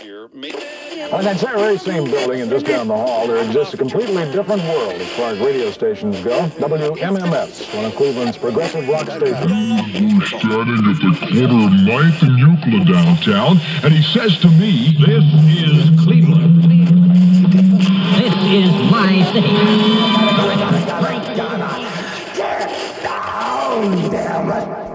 year. On that very same building and just down the hall, there exists a completely different world as far as radio stations go. WMMS, one of Cleveland's progressive rock stations. Starting at the corner of 9th and Euclid downtown, and he says to me, "This is Cleveland. This is my city." Get down, damn it!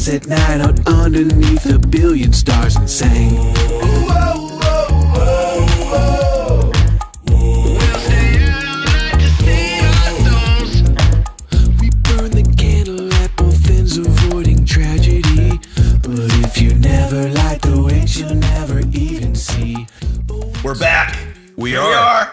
At night out underneath a billion stars and sang, we'll stay out all night to see our souls. We burn the candle at both ends, avoiding tragedy. But if you never light the witch, you'll never even see. We're back. We are.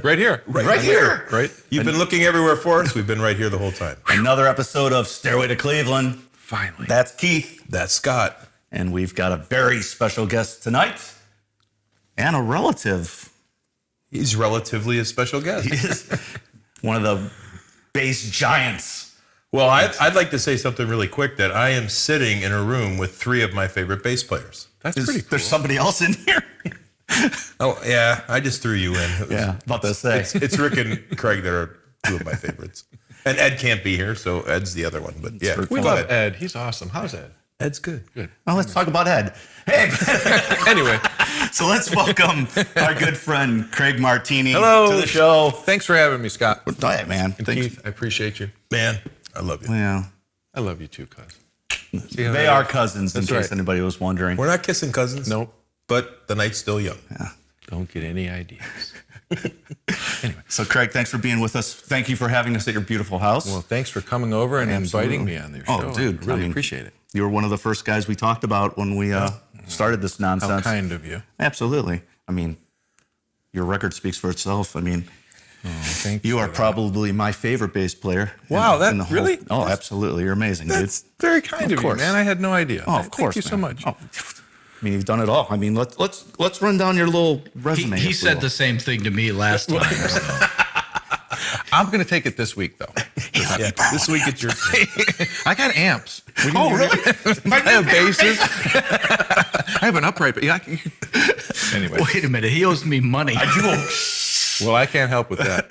Right here. Right here. Right. You've been looking everywhere for us. We've been right here the whole time. Another episode of Stairway to Cleveland. Finally. That's Keith. That's Scott. And we've got a very special guest tonight. And a relative. He's relatively a special guest. He is one of the bass giants. Well, I'd like to say something really quick, that I am sitting in a room with 3 of my favorite bass players. That's pretty cool. There's somebody else in here. Oh, yeah. I just threw you in. Yeah, about to say. It's Rick and Craig that are 2 of my favorites. And Ed can't be here, so Ed's the other one. But yeah, we love Ed. He's awesome. How's Ed? Ed's good. Good. Well, let's talk about Ed. Hey. Anyway. So let's welcome our good friend Craig Martini Hello. to the show. Thanks for having me, Scott. All right, man. And Keith, I appreciate you. Man, I love you. Yeah. I love you too, cuz. They are cousins, That's in case right. anybody was wondering. We're not kissing cousins. Nope. But the night's still young. Yeah. Don't get any ideas. Anyway, so Craig, thanks for being with us. Thank you for having us at your beautiful house. Well, thanks for coming over and inviting me on your show. Oh, dude. I really appreciate it. You were one of the first guys we talked about when we started this nonsense. How kind of you. Absolutely. I mean, your record speaks for itself. I mean, Thank you are probably my favorite bass player. Wow, that the whole, really? Oh, absolutely. You're amazing, That's dude. very kind of you, course. man. I had no idea. Oh, of course. Thank you so man. much. Oh, I mean, you've done it all. I mean, let's run down your little resume. He said the same thing to me last time. So. I'm going to take it this week, though. Yeah, this week it's your I got amps. Oh, really? I have basses. I have an upright, but yeah. Anyway. Wait a minute, he owes me money. I do. Well, I can't help with that.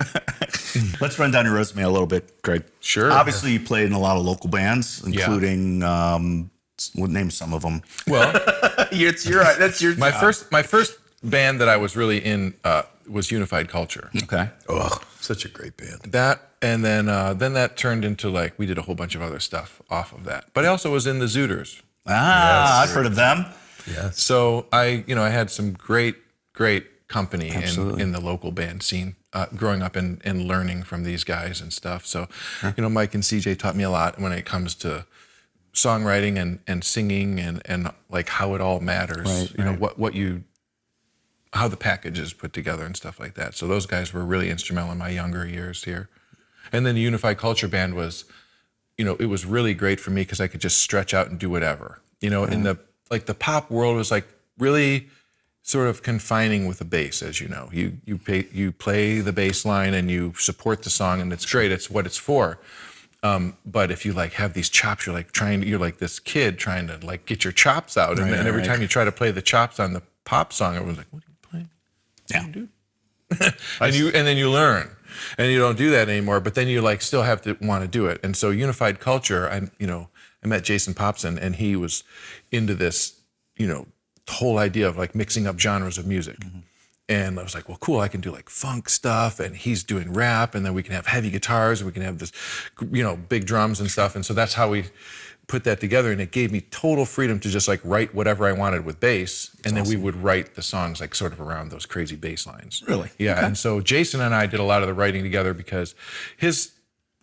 Let's run down your resume a little bit, Craig. Sure. Obviously, you played in a lot of local bands, including, we'll name some of them. Well, That's your my first band that I was really in was Unified Culture. Okay. Oh, such a great band. That, and then that turned into, like, we did a whole bunch of other stuff off of that. But I also was in the Zooters. Ah, I've heard of them. Yeah. So I had some great company in the local band scene, growing up and learning from these guys and stuff. So, Mike and CJ taught me a lot when it comes to songwriting and singing and like how it all matters. Right, how the package is put together and stuff like that. So those guys were really instrumental in my younger years here. And then the Unified Culture Band was, it was really great for me because I could just stretch out and do whatever. In the pop world was like really sort of confining with the bass, as you know. You play the bass line and you support the song, and it's great. It's what it's for. But if you like have these chops, you're like this kid trying to like get your chops out, and every time you try to play the chops on pop song, everyone's like, what are you playing? Yeah. Dude. and then you learn, and you don't do that anymore. But then you like still have to want to do it. And so Unified Culture, I met Jason Popson, and he was into this, whole idea of like mixing up genres of music. And I was like, well, cool, I can do like funk stuff, and he's doing rap, and then we can have heavy guitars, and we can have this, big drums and stuff. And so that's how we put that together, and it gave me total freedom to just like write whatever I wanted with bass, and then we would write the songs like sort of around those crazy bass lines. Really? Yeah. Okay. And so Jason and I did a lot of the writing together because his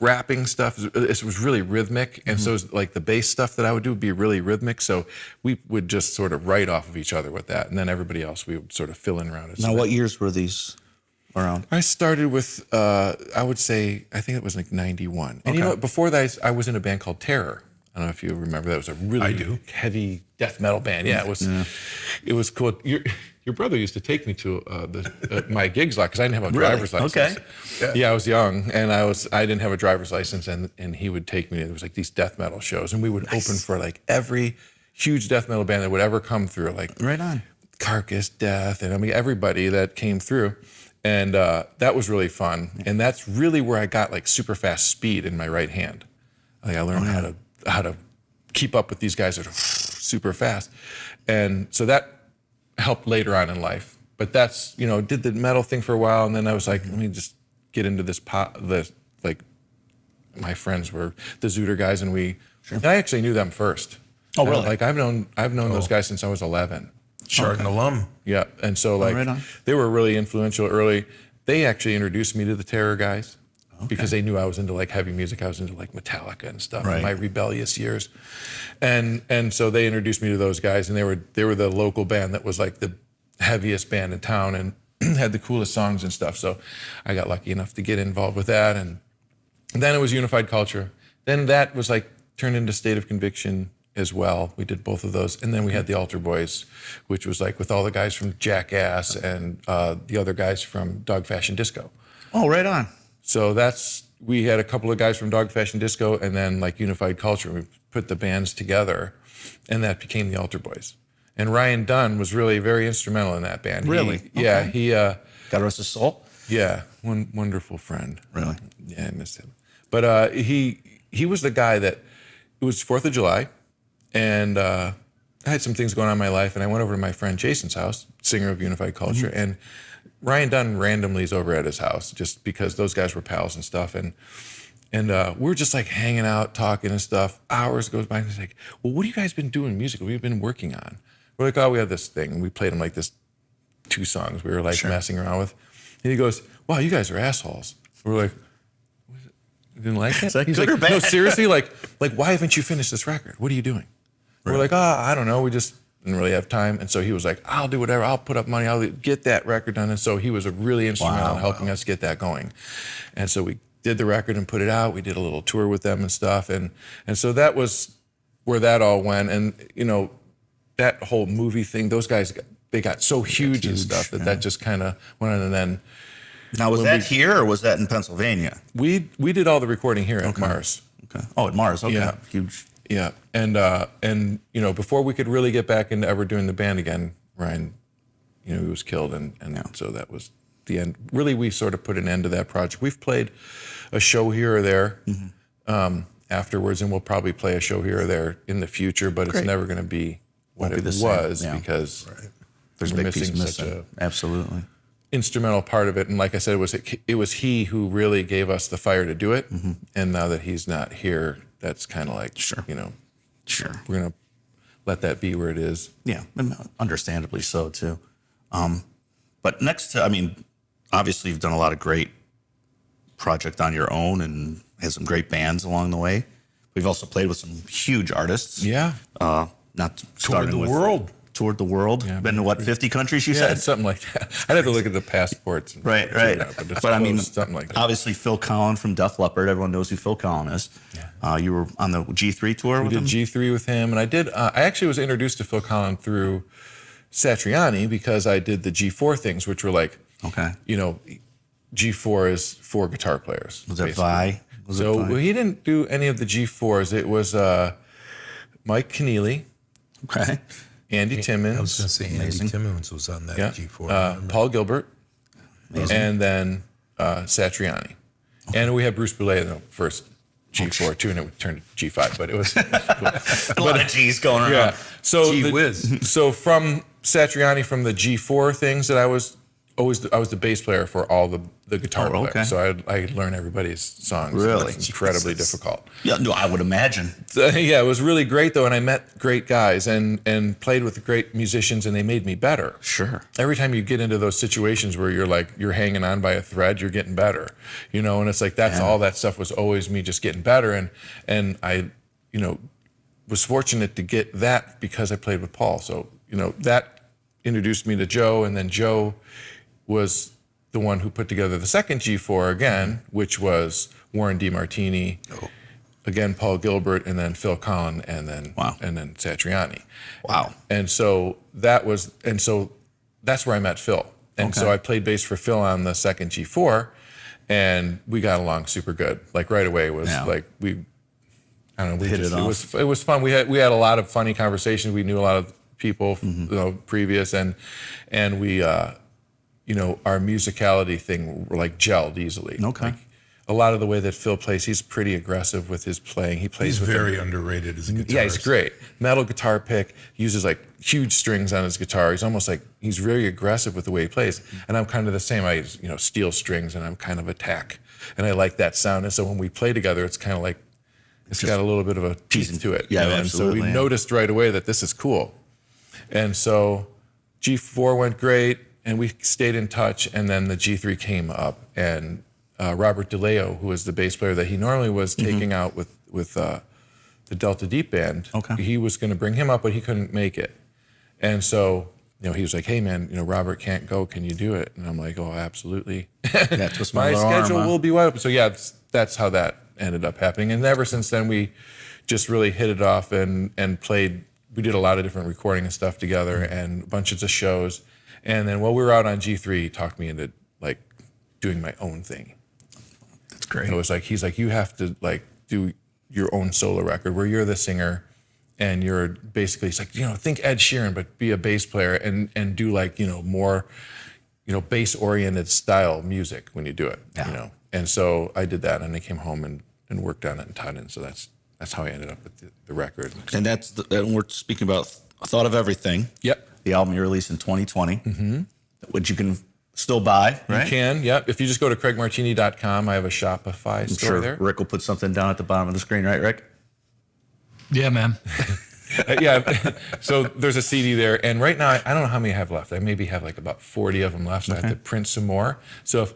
rapping stuff it was really rhythmic, and so like the bass stuff that I would do would be really rhythmic. So we would just sort of write off of each other with that, and then everybody else we would sort of fill in around it. Now, what years were these around? I started with I would say I think it was like 91. And you know what? Before that I was in a band called Terror. I don't know if you remember. That was a really heavy death metal band. Yeah, it was cool. Your brother used to take me to my gigs a lot because I didn't have a driver's license. Okay. Yeah, I was young, and I didn't have a driver's license, and he would take me. There was like these death metal shows, and we would open for like every huge death metal band that would ever come through, like Right on. Carcass, Death, and I mean everybody that came through, and that was really fun. And that's really where I got like super fast speed in my right hand. Like I learned how to keep up with these guys that are super fast, and so that helped later on in life. But that's did the metal thing for a while, and then I was like, let me just get into this pop. Like my friends were the Zooter guys, and and I actually knew them first. Oh, really? Like I've known those guys since I was 11. Chardon alum. Yeah, and so like right on. they were really influential early. They actually introduced me to the Terror guys because they knew I was into like heavy music. I was into like Metallica and stuff in my rebellious years, and so they introduced me to those guys, and they were the local band that was like the heaviest band in town and had the coolest songs and stuff. So I got lucky enough to get involved with that, and then it was Unified Culture. Then that was like turned into State of Conviction as well. We did both of those, and then we had the Altar Boys, which was like with all the guys from Jackass and the other guys from Dog Fashion Disco. Oh, right on. So we had a couple of guys from Dog Fashion Disco, and then like Unified Culture. We put the bands together, and that became the Altar Boys. And Ryan Dunn was really very instrumental in that band. Really? Yeah, Okay. he. God rest his soul. Yeah, one wonderful friend. Really? Yeah, I miss him. But he was the guy that it was 4th of July, and I had some things going on in my life, and I went over to my friend Jason's house, singer of Unified Culture, and Ryan Dunn randomly is over at his house just because those guys were pals and stuff, and we're just like hanging out, talking and stuff. Hours goes by, and he's like, "Well, what have you guys been doing musically? What have you been working on?" We're like, "Oh, we have this thing." And we played him like this 2 songs we were like messing around with, and he goes, "Wow, you guys are assholes." We're like, "You didn't like it?" Is that He's good like, or bad? "No, seriously, like why haven't you finished this record? What are you doing?" We're like, I don't know. We just didn't really have time. And so he was like, "I'll do whatever. I'll put up money. I'll get that record done." And so he was really instrumental in helping us get that going. And so we did the record and put it out. We did a little tour with them and stuff. And so that was where that all went. And, that whole movie thing, those guys, they got so huge and stuff that just kind of went on. And then Now, was that here or was that in Pennsylvania? we did all the recording here at Mars. Okay. Oh, at Mars. Okay. Yeah. Huge. Yeah, and before we could really get back into ever doing the band again, Ryan, he was killed, and so that was the end. Really, we sort of put an end to that project. We've played a show here or there afterwards, and we'll probably play a show here or there in the future, but it's never going to be what it was because There's a we're big piece missing such missing. a Absolutely. instrumental part of it. And like I said, it was he who really gave us the fire to do it, and now that he's not here, that's kind of like, Sure. we're going to let that be where it is. Yeah, and understandably so too. But next to, obviously you've done a lot of great project on your own and had some great bands along the way. We've also played with some huge artists. Yeah. Not starting with world. Toured the world. Yeah. Been to what, 50 countries you Yeah, said? it's something like that. I'd have to look at the passports. And Right. figure it out, but it's close, something like that. Obviously Phil Collin from Def Leppard. Everyone knows who Phil Collin is. Yeah. You were on the G3 tour We with did him? G3 with him, and I actually was introduced to Phil Collin through Satriani because I did the G4 things, which were like, Okay. G4 is 4 guitar players. Was that basically. Vi? Was it So Vi? he didn't do any of the G4s. It was Mike Keneally, Okay. Andy Timmons. I was going to say Andy Timmons was on that G4. Paul Gilbert, and then Satriani. And we had Bruce Boulay in the first G4 too, and it turned to G5, but it was A lot of G's going around. yeah. So Gee whiz. So from Satriani, from the G4 things that I was the bass player for all the guitar Oh, okay. players. So I learned everybody's songs. Really? It was incredibly difficult. Yeah, no, I would imagine. So, yeah, it was really great though, and I met great guys and played with great musicians, and they made me better. Sure. Every time you get into those situations where you're hanging on by a thread, you're getting better, and it's like all that stuff was always me just getting better, and I, was fortunate to get that because I played with Paul. So that introduced me to Joe, and then Joe was the one who put together the second G4 again, which was Warren D. Martini, again Paul Gilbert, and then Phil Collin, and then Satriani. Wow. And so that's where I met Phil. And so I played bass for Phil on the second G4, and we got along super good. Like right away, it was like we hit it off. It was fun. We had a lot of funny conversations. We knew a lot of people previous, and we our musicality thing like gelled easily. Okay. Like, a lot of the way that Phil plays, he's pretty aggressive with his playing. He plays He's with very underrated as a guitarist. Yeah, he's great. Metal guitar pick, uses like huge strings on his guitar. He's almost like, he's very aggressive with the way he plays. And I'm kind of the same. I use, steel strings, and I'm kind of attack. And I like that sound. And so when we play together, it's kind of like, it's got a little bit of a teeth to it. Yeah, And absolutely. so we noticed right away that this is cool. And so G4 went great, and we stayed in touch. And then the G3 came up, and Robert DeLeo, who was the bass player that he normally was taking out with the Delta Deep band, he was going to bring him up, but he couldn't make it. And so, he was like, "Hey man, Robert can't go. Can you do it?" And I'm like, "Oh, absolutely. Twist My little arm, schedule huh? will be wide open." So yeah, that's how that ended up happening. And ever since then, we just really hit it off and played. We did a lot of different recording and stuff together, and bunches of shows. And then while we were out on G3, he talked me into like doing my own thing. That's great. It was like, he's like, you have to like do your own solo record where you're the singer, and you're basically, he's like, think Ed Sheeran, but be a bass player and do like, more, bass oriented style music when you do it, And so I did that, and I came home and worked on it and taught it. So that's how I ended up with the record. And and we're speaking about Thought of Everything. Yep. The album you released in 2020, which you can still buy, right? You can, yep. If you just go to craigmartini.com, I have a Shopify store Sure. there. Rick will put something down at the bottom of the screen, right, Rick? Yeah, man. Yeah. So there's a CD there, and right now I don't know how many I have left. I maybe have like about 40 of them left. So I have to print some more. So if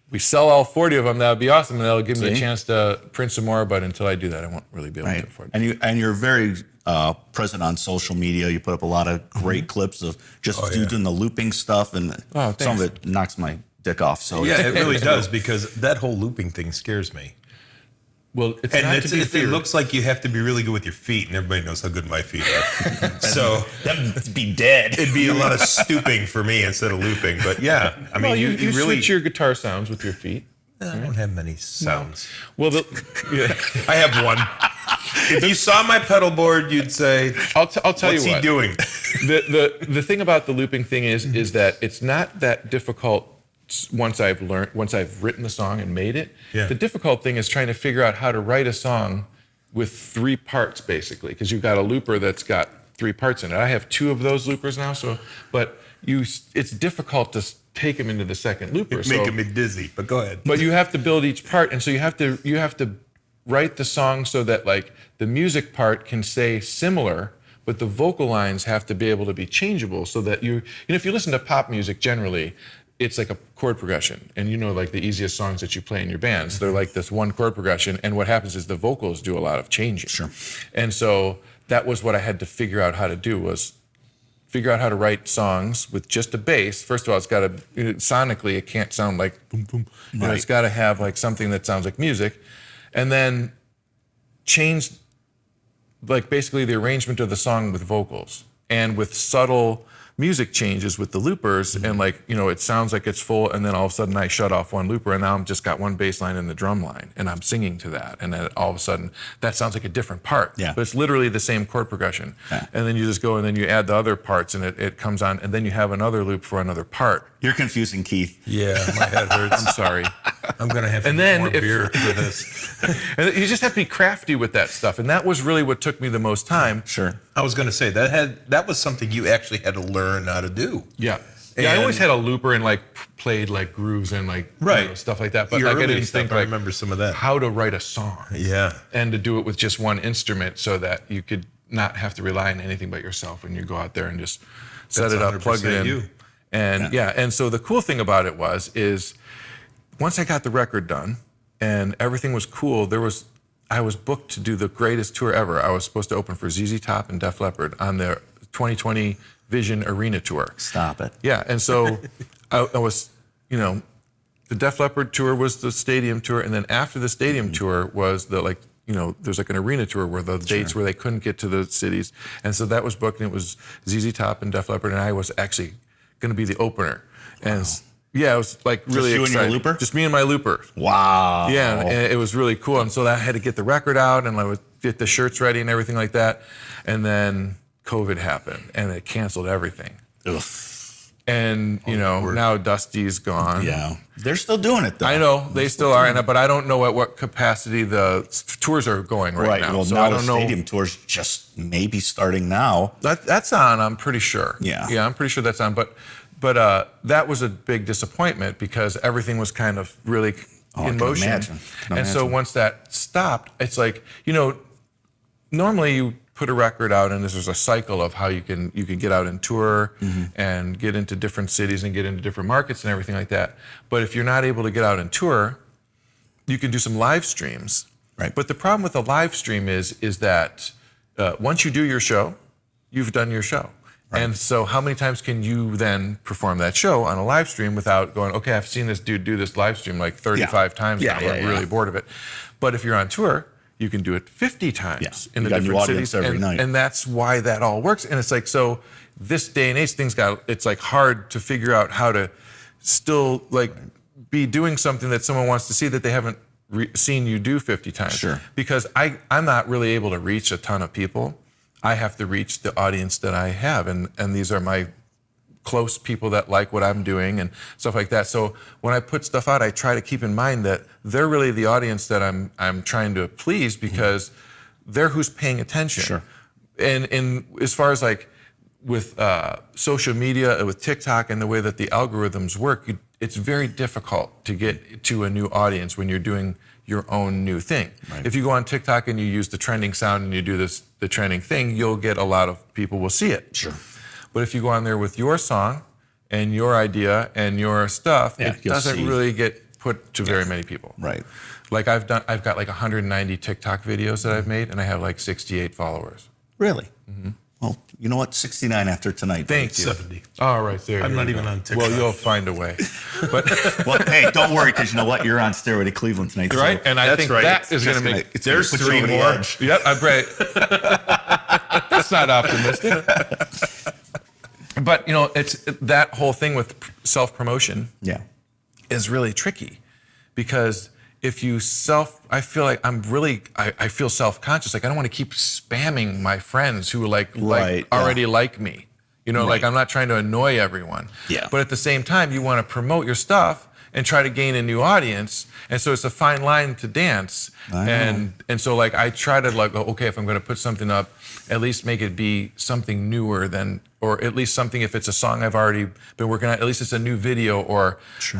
we sell all 40 of them, that would be awesome, and that'll give me a chance to print some more. But until I do that, I won't really be able to afford it. And you're very present on social media. You put up a lot of great clips of just you doing the looping stuff, and some of it knocks my dick off. So Yeah, it really does, because that whole looping thing scares me. Well, it's And not to be it feared. looks like you have to be really good with your feet, and everybody knows how good my feet are. So that'd be dead. it'd be a lot of stooping for me instead of looping. But yeah, I mean, Well, you really. switch your guitar sounds with your feet. I don't have many sounds. Well, I have one. If you saw my pedal board, you'd say, I'll tell you "What's what. he doing?" The thing about the looping thing is that it's not that difficult once I've written the song and made it. Yeah. The difficult thing is trying to figure out how to write a song with 3 parts, basically, because you've got a looper that's got 3 parts in it. I have 2 of those loopers now, it's difficult to take them into the second looper. It's making me dizzy, but go ahead. But you have to build each part, and so you have to write the song so that like the music part can stay similar, but the vocal lines have to be able to be changeable, so that if you listen to pop music generally, it's like a chord progression, and like the easiest songs that you play in your bands, they're like this one chord progression, and what happens is the vocals do a lot of changing. Sure. And so that was what I had to figure out how to do, was figure out how to write songs with just a bass. First of all, it's got to, sonically, it can't sound like boom, boom. It's got to have like something that sounds like music. And then change like basically the arrangement of the song with vocals and with subtle music changes with the loopers, and like, you know, it sounds like it's full, and then all of a sudden I shut off one looper, and now I'm just got one bass line and the drum line, and I'm singing to that, and then all of a sudden that sounds like a different part. Yeah. But it's literally the same chord progression. Yeah. And then you just go and then you add the other parts, and it comes on, and then you have another loop for another part. You're confusing Keith. Yeah, my head hurts. I'm sorry. I'm gonna have to And get then more if- beer for this. And you just have to be crafty with that stuff, and that was really what took me the most time. Sure. I was gonna say that was something you actually had to learn how to do. Yeah. Yeah, I And- always had a looper and like played like grooves and like Right. stuff like that. But Your like I early didn't stuff, think I like remember some of that. how to write a song Yeah. and to do it with just one instrument so that you could not have to rely on anything but yourself when you go out there and just set That's it up, plug it 100% in. you. And and so the cool thing about it is once I got the record done and everything was cool, I was booked to do the greatest tour ever. I was supposed to open for ZZ Top and Def Leppard on their 2020 Vision Arena tour. Stop it. Yeah, and so I was, you know, the Def Leppard tour was the stadium tour, and then after the stadium tour was the like, you know, there's like an arena tour where the dates where they couldn't get to the cities, and so that was booked, and it was ZZ Top and Def Leppard, and I was actually going to be the opener, and yeah, it was like really you and your exciting. looper? Just me and my looper. Wow. Yeah, and it was really cool, and so I had to get the record out, and I would get the shirts ready and everything like that, and then COVID happened, and it canceled everything. Ugh. And you know, now Dusty's gone. Yeah. They're still doing it though. I know they still are, but I don't know at what capacity the tours are going right now. Well, So now I the don't know. stadium tour's just maybe starting now. That's on. I'm pretty sure. Yeah. Yeah, I'm pretty sure that's on. But that was a big disappointment because everything was kind of really I in can motion. imagine. Can And so imagine. once that stopped, it's like, you know, normally you put a record out and there's a cycle of how you can get out and tour and get into different cities and get into different markets and everything like that. But if you're not able to get out and tour, you can do some live streams. Right. But the problem with a live stream is that once you do your show, you've done your show. Right. And so how many times can you then perform that show on a live stream without going, okay, I've seen this dude do this live stream like 35 times now. I'm really bored of it. But if you're on tour, you can do it 50 times in the got a new different audience cities. every night. And that's why that all works. And it's like, so this day and age, it's like hard to figure out how to still like be doing something that someone wants to see that they haven't seen you do 50 times. Sure. Because I'm not really able to reach a ton of people. I have to reach the audience that I have. And these are my close people that like what I'm doing and stuff like that. So when I put stuff out, I try to keep in mind that they're really the audience that I'm trying to please because they're who's paying attention. Sure. And as far as like with social media, with TikTok and the way that the algorithms work, it's very difficult to get to a new audience when you're doing your own new thing. Right. If you go on TikTok and you use the trending sound and you do the trending thing, you'll get a lot of people will see it. Sure. But if you go on there with your song and your idea and your stuff, it you'll doesn't see. really get put to very many people. Right. Like I've got like 190 TikTok videos that I've made, and I have like 68 followers. Really? Mm-hmm. Well, you know what? 69 after tonight. Thank you. 70. All right, there. I'm you not go. even on TikTok. Well, you'll find a way. But Well, hey, don't worry, because you know what? You're on Stairway to Cleveland tonight. so right, and I That's think right. that is going to make. it's gonna There's put you three over the more. edge. Yep, I'm right. That's not optimistic. But you know, it's that whole thing with self-promotion Yeah. is really tricky because if you I feel like I feel self-conscious. Like I don't want to keep spamming my friends who Right, already like me. You know, like I'm not trying to annoy everyone. Yeah. But at the same time, you want to promote your stuff and try to gain a new audience. And so it's a fine line to dance. I know. And so like I try to like, okay, if I'm going to put something up, at least make it be something newer than, or at least something, if it's a song I've already been working on, at least it's a new video or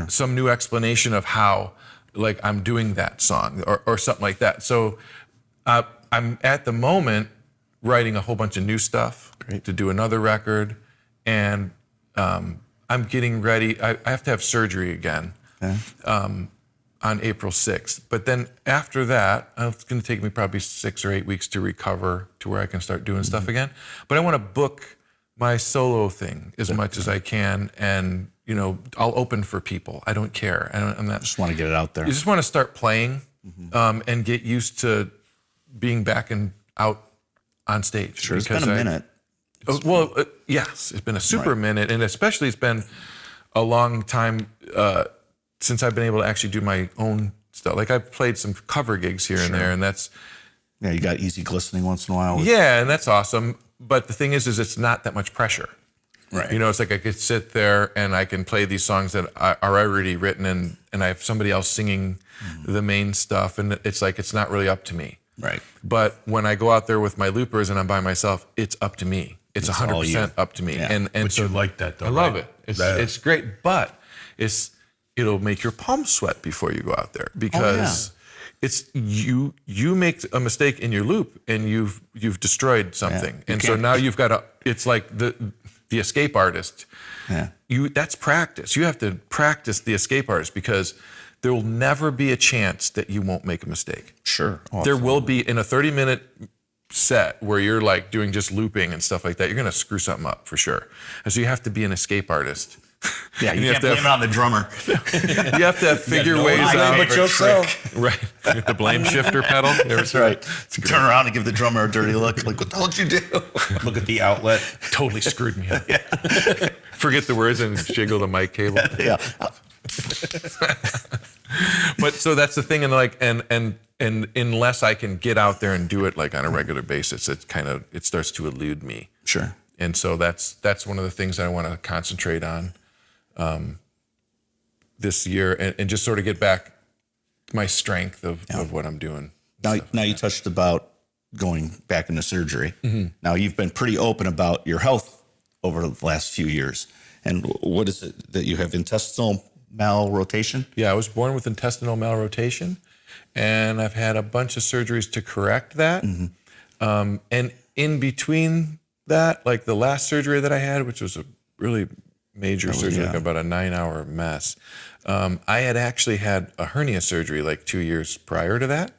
some new explanation of how like I'm doing that song or something like that. So I'm at the moment writing a whole bunch of new stuff to do another record. And I'm getting ready. I have to have surgery again on April 6th. But then after that, it's going to take me probably 6 or 8 weeks to recover to where I can start doing stuff again. But I want to book my solo thing as much as I can. And, you know, I'll open for people. I don't care. I'm not Just want to get it out there. You just want to start playing and get used to being back and out on stage. Sure, it's been a minute. Yes, it's been a super minute, and especially it's been a long time since I've been able to actually do my own stuff. Like I've played some cover gigs here and there, and that's you got easy glistening once in a while. and that's awesome. But the thing is it's not that much pressure. Right. You know, it's like I could sit there and I can play these songs that are already written, and I have somebody else singing the main stuff, and it's like it's not really up to me. Right. But when I go out there with my loopers and I'm by myself, it's up to me. It's 100% up to me. Yeah. And But so you like that, though, I love right? it. It's great, but it'll make your palms sweat before you go out there because it's you make a mistake in your loop and you've destroyed something. And so now you've got it's like the escape artist. Yeah. That's practice. You have to practice the escape artist because there will never be a chance that you won't make a mistake. Sure. There will be in a 30-minute set where you're like doing just looping and stuff like that, you're going to screw something up for sure. And so you have to be an escape artist. Yeah, you can't blame it on the drummer. You have to figure ways out. But yourself. Right. The blame shifter pedal. That's right. Turn around and give the drummer a dirty look. Like, what the hell did you do? Look at the outlet. Totally screwed me up. Forget the words and jiggle the mic cable. Yeah. But so that's the thing, and unless I can get out there and do it like on a regular basis, it starts to elude me. Sure. And so that's one of the things that I want to concentrate on this year, and just sort of get back my strength of what I'm doing. Now you touched about going back into surgery. Now you've been pretty open about your health over the last few years. And what is it that you have, intestinal malrotation? Yeah, I was born with intestinal malrotation, and I've had a bunch of surgeries to correct that. And in between that, like the last surgery that I had, which was a really major surgery, like about a 9-hour mess, I had actually had a hernia surgery like 2 years prior to that.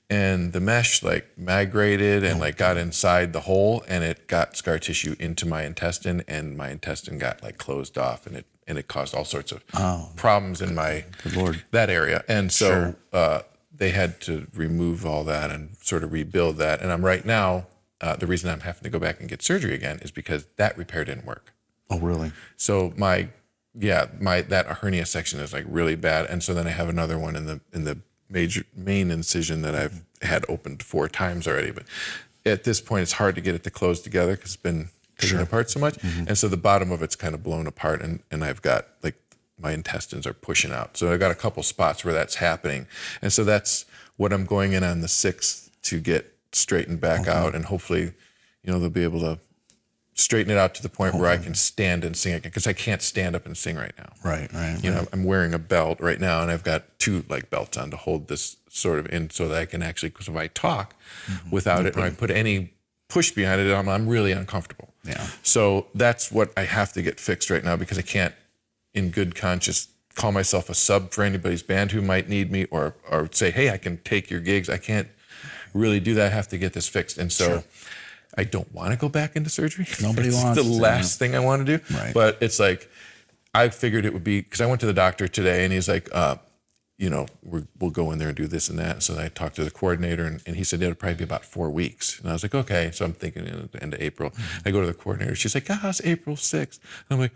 And the mesh like migrated and like got inside the hole, and it got scar tissue into my intestine, and my intestine got like closed off, and it caused all sorts of problems in my that area. And so they had to remove all that and sort of rebuild that. And I'm right now, the reason I'm having to go back and get surgery again is because that repair didn't work. Oh, really? So that hernia section is like really bad, and so then I have another one in the main incision that I've had opened 4 times already. But at this point, it's hard to get it to close together because it's been taken apart so much. And so the bottom of it's kind of blown apart, and I've got like my intestines are pushing out. So I've got a couple spots where that's happening. And so that's what I'm going in on the 6th to get straightened back out. And hopefully, they'll be able to straighten it out to the point where I can stand and sing again, because I can't stand up and sing right now. Right. I'm wearing a belt right now, and I've got 2 like belts on to hold this sort of in so that I can actually, because if I talk without it and I put any push behind it, I'm really uncomfortable. Yeah. So that's what I have to get fixed right now, because I can't, in good conscience, call myself a sub for anybody's band who might need me, or say, hey, I can take your gigs. I can't really do that. I have to get this fixed. And so I don't want to go back into surgery. Nobody it's wants the to. last thing I want to do. Right. But it's like, I figured it would be, because I went to the doctor today, and he's like, we'll go in there and do this and that. So I talked to the coordinator, and he said it'll probably be about 4 weeks. And I was like, okay. So I'm thinking at the end of April. I go to the coordinator. She's like, it's April 6th. I'm like,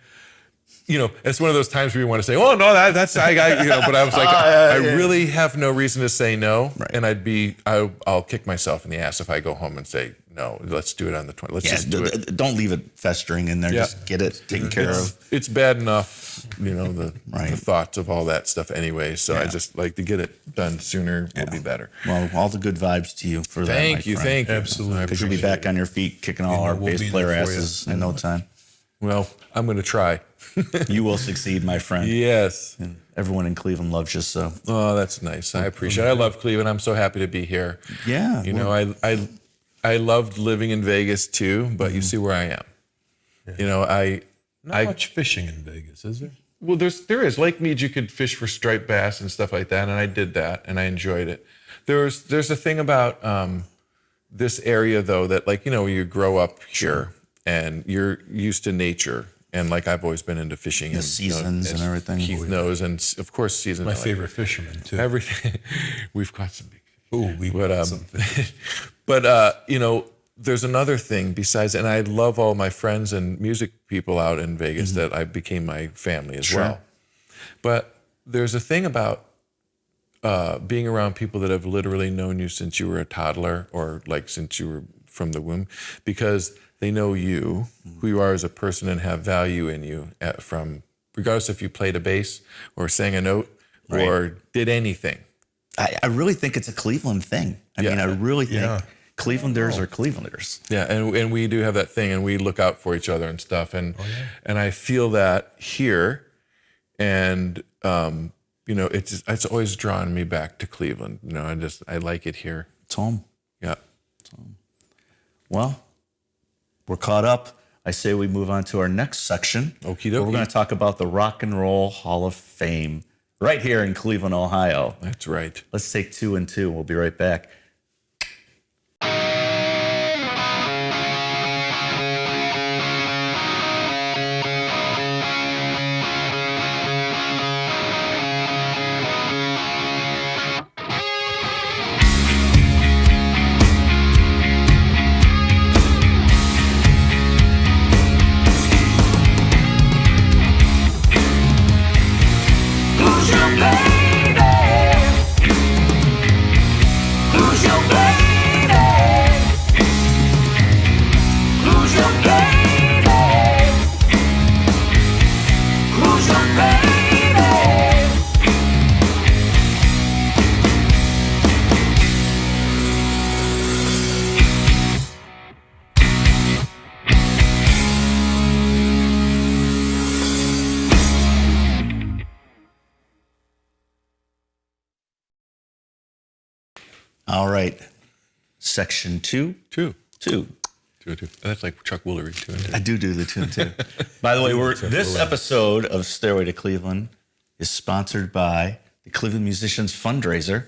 it's one of those times where you want to say, oh, no, that's, but I was like, I really have no reason to say no. Right. And I'll kick myself in the ass if I go home and say, no, let's do it on the 20th. Let's just do it. Don't leave it festering in there. Yeah. Just get it taken care of. It's bad enough, the thoughts of all that stuff anyway. So I just like to get it done sooner will be better. Well, all the good vibes to you for that. Thank you. Absolutely. Because you'll be back on your feet kicking all our we'll bass be player there for you. asses in no time. Well, I'm going to try. You will succeed, my friend. Yes. And everyone in Cleveland loves you, so. Oh, that's nice. I appreciate it. I love Cleveland. I'm so happy to be here. Yeah. I loved living in Vegas too, but you see where I am. Yeah. Not much fishing in Vegas, is there? Well, there is. Lake Mead, you could fish for striped bass and stuff like that, and I did that, and I enjoyed it. There's a thing about this area, though, that you grow up here, and you're used to nature. And like I've always been into fishing and seasons and everything. Keith knows, and of course seasons. My favorite fisherman too. Everything. We've caught some big fish. Oh, we but caught some fish. but there's another thing besides, and I love all my friends and music people out in Vegas that I became my family as well. But there's a thing about being around people that have literally known you since you were a toddler or like since you were from the womb, because they know you, who you are as a person, and have value in you from regardless if you played a bass or sang a note or did anything. I really think it's a Cleveland thing. I mean, I really think Clevelanders are Clevelanders. Yeah, and we do have that thing, and we look out for each other and stuff, and I feel that here, and you know, it's always drawn me back to Cleveland. You know, I like it here. It's home. Yeah. It's home. Well, we're caught up. I say we move on to our next section. Okie Where dokie. we're going to talk about the Rock and Roll Hall of Fame right here in Cleveland, Ohio. That's right. Let's take 2 and 2. We'll be right back. All right. Section 2. Two. 2. That's like Chuck Woolery, 2 and 2. I do the 2 and 2. By the way, this episode of Stairway to Cleveland is sponsored by the Cleveland Musicians Fundraiser.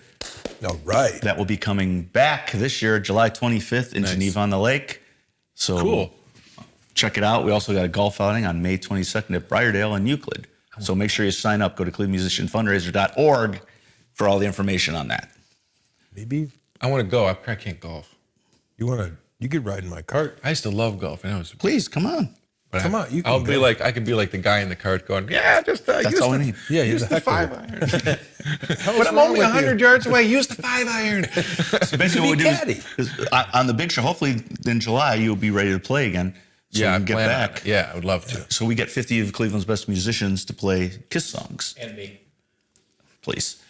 All right. That will be coming back this year, July 25th in Geneva on the Lake. So Cool. Check it out. We also got a golf outing on May 22nd at Briardale and Euclid. So make sure you sign up. Go to clevelandmusicianfundraiser.org for all the information on that. Maybe I want to go. I can't golf. you could ride in my cart. I used to love golf. And I was, Please, come on. Come on, you can I go. could be like the guy in the cart going, yeah, just That's all we need. Yeah, use he's the a heckler. 5-iron. But I'm only 100 yards away. Use the 5-iron. So basically what we do is on the big show, hopefully in July, you'll be ready to play again. So we I can get plan on back. it. Yeah, I would love to. So we get 50 of Cleveland's best musicians to play Kiss songs. And me. Please.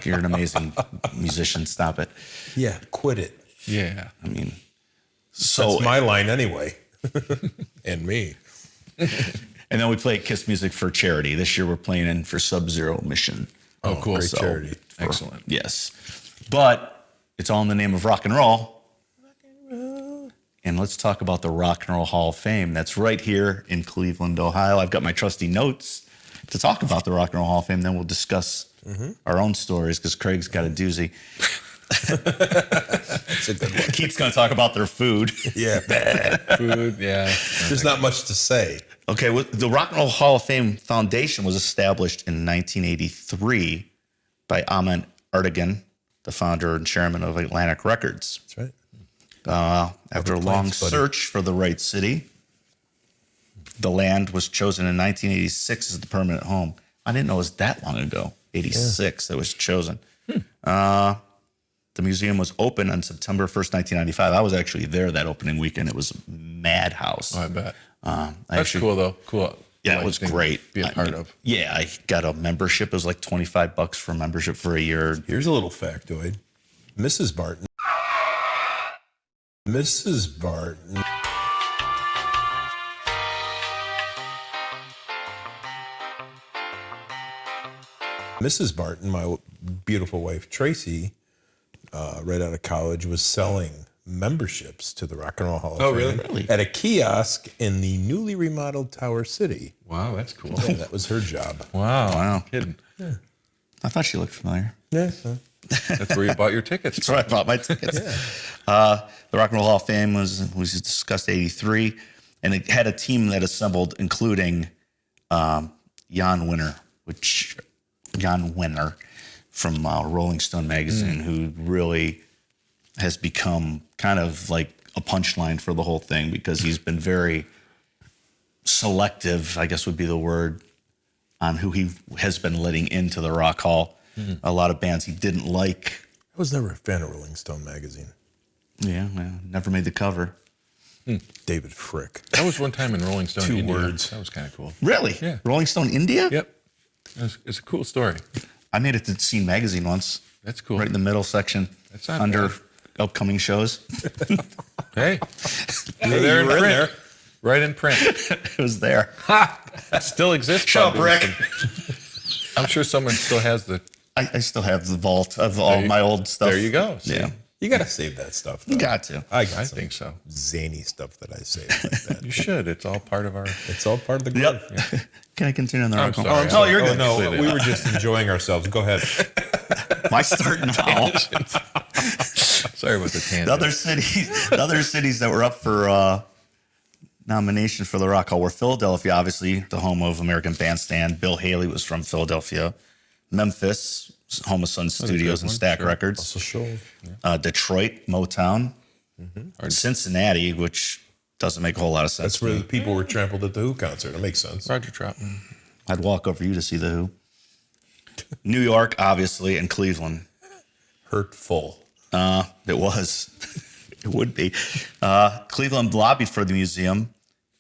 You're an amazing musician. Stop it. Yeah, quit it. Yeah. I mean, so That's my line anyway. And me. and then we play Kiss music for charity. This year we're playing in for Sub-Zero Mission. Oh, cool. Great charity. Excellent. Yes. But it's all in the name of rock and roll. And let's talk about the Rock and Roll Hall of Fame. That's right here in Cleveland, Ohio. I've got my trusty notes to talk about the Rock and Roll Hall of Fame. Then we'll discuss our own stories because Craig's got a doozy. That's a good one. Keith's going to talk about their food. Yeah. Food, yeah. There's not much to say. Okay, well, the Rock and Roll Hall of Fame Foundation was established in 1983 by Ahmet Ertegun, the founder and chairman of Atlantic Records. That's right. After a long search for the right city, the land was chosen in 1986 as the permanent home. I didn't know it was that long ago. 86 that was chosen. The museum was open on September 1st, 1995. I was actually there that opening weekend. It was a madhouse. Oh, I bet. I That's actually- cool, though. Cool. Yeah, Like it was thing to great. Be a part of. Yeah, I got a membership. It was like $25 for a membership for a year. Here's a little factoid. Mrs. Barton. Mrs. Barton. Mrs. Barton, my beautiful wife Tracy, right out of college, was selling memberships to the Rock and Roll Hall of Fame Really? at a kiosk in the newly remodeled Tower City. Wow, that's cool. Yeah, that was her job. Wow. Wow. Kidding. I thought she looked familiar. Yeah. That's where you bought your tickets. That's where I bought my tickets. The Rock and Roll Hall of Fame was discussed in 83, and it had a team that assembled, including Jan Wenner from Rolling Stone magazine, who really has become kind of like a punchline for the whole thing because he's been very selective, I guess would be the word, on who he has been letting into the Rock Hall. A lot of bands he didn't like. I was never a fan of Rolling Stone magazine. Yeah, well, never made the cover. David Frick. That was one time in Rolling Stone. 2 India. words. That was kind of cool. Really? Yeah. Rolling Stone India? Yep. It's a cool story. I made it to Scene Magazine once. That's cool. Right in the middle section. That's not under bad. upcoming shows. Hey, you're there in you were in print. there. Right in print. It was there. It still exists. Shut up, probably. Rick. I'm sure someone still has the. I still have the vault of all my old stuff. There you go. See? Yeah. You got to save that stuff. Though. You got to. I got I some think so. zany stuff that I save like that. You should. It's all part of our. It's all part of the growth. Yep. Can I continue on the I'm rock and sorry. roll? Oh, you're Oh good. no, Completely. we were just enjoying ourselves. Go ahead. My start now. Sorry about the tangent. The other cities that were up for nomination for the Rock Hall were Philadelphia, obviously the home of American Bandstand. Bill Haley was from Philadelphia. Memphis, home of Sun Studios and one, Stack sure. Records. Also Shoals. Detroit, Motown. Cincinnati, which doesn't make a whole lot of sense. That's where the people were trampled at the Who concert. It makes sense. Roger Troutman. I'd walk over you to see the Who. New York, obviously, and Cleveland. Hurtful. It was. It would be. Cleveland lobbied for the museum,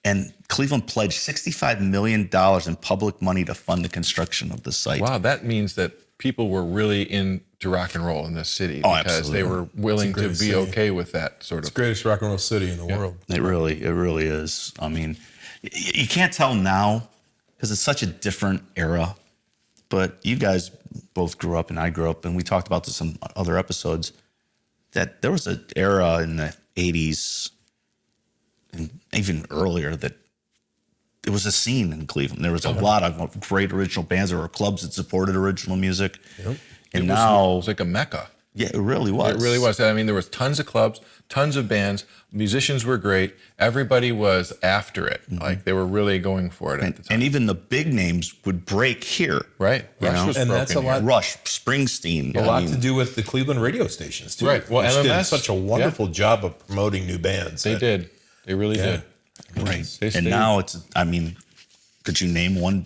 and Cleveland pledged $65 million in public money to fund the construction of the site. Wow, that means that people were really into rock and roll in this city Oh, because absolutely. they were willing to be great city. okay with that sort It's of. the greatest rock and roll city in the world. It really is. I mean, you can't tell now because it's such a different era. But you guys both grew up, and I grew up, and we talked about this in other episodes, that there was an era in the 80s and even earlier that it was a scene in Cleveland. There was a lot of great original bands. There were clubs that supported original music. Yep. And It now, was like a mecca. yeah, it really was. It really was. I mean, there was tons of clubs, tons of bands. Musicians were great. Everybody was after it. Like they were really going for it at the time. And even the big names would break here. Right. You Rush know? was And broken that's a here. lot- Rush, Springsteen. A I lot mean, to do with the Cleveland radio stations too. Right. Well, which did MMS, such a wonderful job of promoting new bands. They did. They really Yeah. did. Right. They And stayed. now it's, I mean, could you name one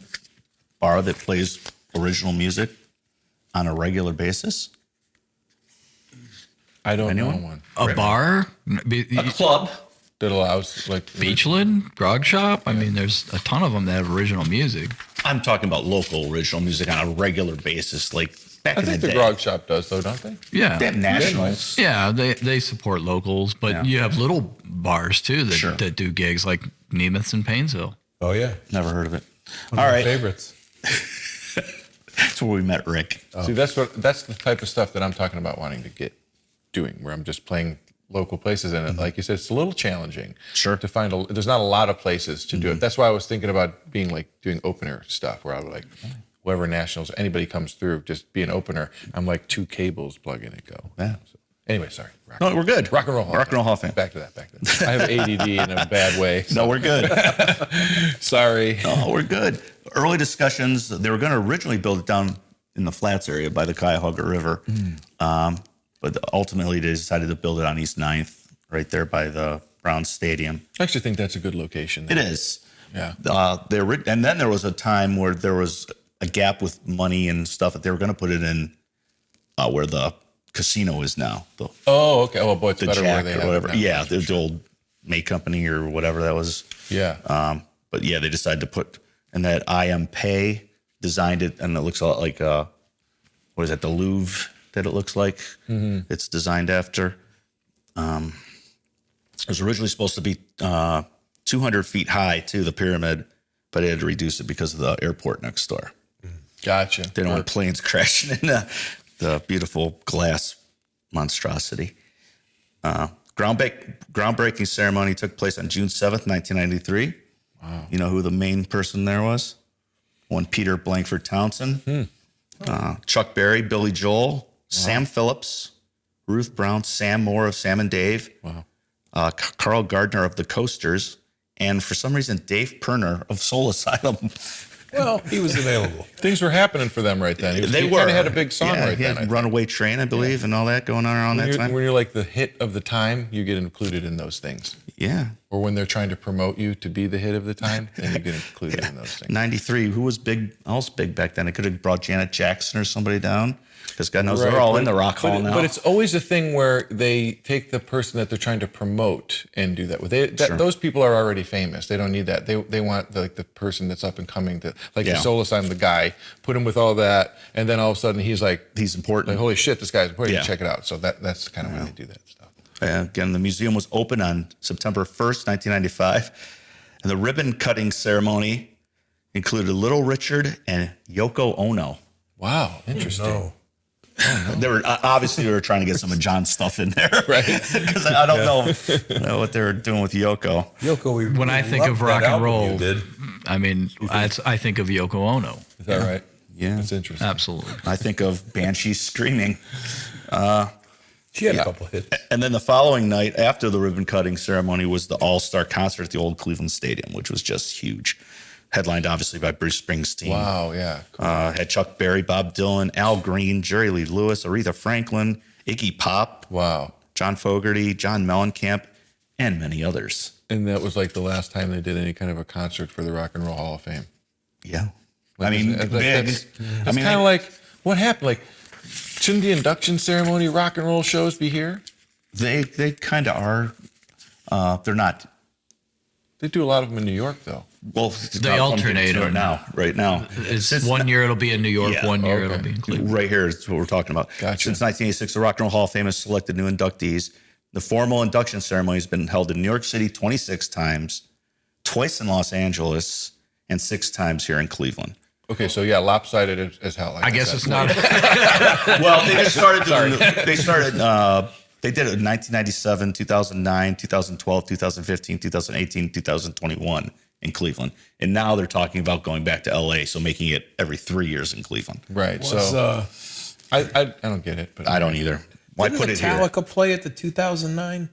bar that plays original music on a regular basis? I don't Anyone? know one A bar, Club. that allows like Beachland, Grog Shop. I mean, there's a ton of them that have original music. I'm talking about local original music on a regular basis, like back I in think the the day. Grog Shop does though, don't they? Yeah. They have nationals. Yeah, they support locals, but Yeah. you have little bars too that, Sure. that do gigs like Nemeth's in Painesville. Oh yeah. Never heard of it. One All of my right. favorites. That's where we met Rick. See, that's the type of stuff that I'm talking about wanting to get doing, where I'm just playing local places in it. Like you said, it's a little challenging. Sure. To find there's not a lot of places to do it. That's why I was thinking about being like doing opener stuff, where I would like whoever nationals, anybody comes through, just be an opener. I'm like 2 cables, plug in and go. Yeah. So, anyway, sorry. Rock, No, we're good. Rock and roll. Hall Rock and roll Hall of Fame. Back to that. I have ADD in a bad way. No, we're good. Sorry. Oh, we're good. Early discussions, they were going to originally build it down in the Flats area by the Cuyahoga River. But ultimately they decided to build it on East 9th, right there by the Browns Stadium. I actually think that's a good location. It is. Yeah. And then there was a time where there was a gap with money and stuff that they were going to put it in where the casino is now. Oh, okay. Oh, boy, it's The better where Jack they or have whatever. it now. Yeah, the old May Company or whatever that was. Yeah. But yeah, they decided to put, and that IM Pei designed it, and it looks a lot like, what is that, the Louvre that it looks like? It's designed after. It was originally supposed to be 200 feet high, too, the pyramid, but they had to reduce it because of the airport next door. Gotcha. They don't want planes crashing in the beautiful glass monstrosity. Groundbreaking ceremony took place on June 7th, 1993. Wow. You know who the main person there was? One Peter Blankford Townsend, Chuck Berry, Billy Joel, Sam Phillips, Ruth Brown, Sam Moore of Sam and Dave, Carl Gardner of the Coasters, and for some reason, Dave Perner of Soul Asylum. Well, he was available. Things were happening for them right then. He They kind of had a big song yeah, right he then. had Runaway Train, I believe, and all that going on around that time. When you're like the hit of the time, you get included in those things. Yeah. Or when they're trying to promote you to be the hit of the time, then you get included in those things. 93, who was big? I was big back then. I could have brought Janet Jackson or somebody down because God knows Right, they're all but- in the Rock Hall now. But it's always a thing where they take the person that they're trying to promote and do that with. Those people are already famous. They don't need that. They want the person that's up and coming. Like the soloist, I'm the guy. Put him with all that, and then all of a sudden he's important. Like, holy shit, this guy's important. Yeah. Check it out. So that's kind of when they do that stuff. Again, the museum was open on September 1st, 1995, and the ribbon cutting ceremony included Little Richard and Yoko Ono. Wow, interesting. No. They were trying to get some of John's stuff in there, Right? Because I don't know what they were doing with Yoko. Yoko, When I think of rock and roll, did. I mean, I think of Yoko Ono. Is that right? Yeah, That's interesting. Absolutely. I think of Banshee Screaming. She had a couple hits. And then the following night after the ribbon cutting ceremony was the all-star concert at the old Cleveland Stadium, which was just huge. Headlined obviously by Bruce Springsteen. Wow, yeah. Cool. Had Chuck Berry, Bob Dylan, Al Green, Jerry Lee Lewis, Aretha Franklin, Iggy Pop, Wow. John Fogerty, John Mellencamp, and many others. And that was like the last time they did any kind of a concert for the Rock and Roll Hall of Fame. Yeah. Like, I mean, that's big. kind of like, what happened? Like, shouldn't the induction ceremony rock and roll shows be here? They kind of are. They're not. They do a lot of them in New York, though. Well, They alternate right now. Right now. It's one year it'll be in New York, Yeah, 1 year okay. it'll be in Cleveland. Right here is what we're talking about. Gotcha. Since 1986, the Rock and Roll Hall of Fame has selected new inductees. The formal induction ceremony has been held in New York City 26 times, twice in Los Angeles, and 6 times here in Cleveland. Okay, so yeah, lopsided as hell. I guess it's not. Well, they just started they did it in 1997, 2009, 2012, 2015, 2018, 2021 in Cleveland. And now they're talking about going back to LA, so making it every 3 years in Cleveland. Right. Was, So I don't get it, but I don't either. Why didn't put it here? Metallica play at the 2009?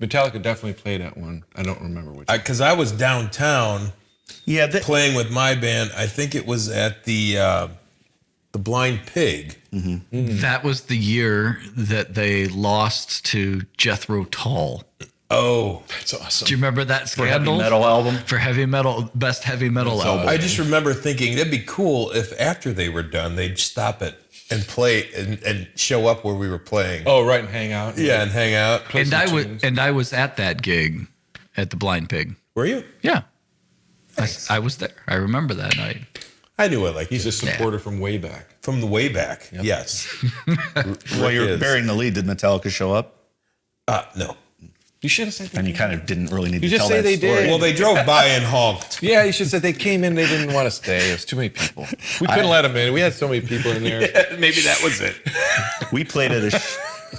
Metallica definitely played at one. I don't remember which. Because I was downtown Yeah, playing with my band. I think it was at the Blind Pig. That was the year that they lost to Jethro Tull. Oh, That's awesome. Do you remember that for heavy scandal? metal album. For heavy metal, best heavy metal album. I just remember thinking that'd be cool if after they were done, they'd stop it and play and show up where we were playing. Oh, right, and hang out. Yeah, and hang out. and I was at that gig at the Blind Pig. Were you? Yeah. I was there. I remember that night. I knew it like He's a supporter from way back. from the way back. Yes. Well, you're is. burying the lead. Did Metallica show up? No. You should have said that. And you kind of didn't really need You to just tell say that they story. did. Well, they drove by and honked. Yeah, you should have said they came in. They didn't want to stay. It was too many people. We couldn't let them in. We had so many people in there. Maybe that was it. We played at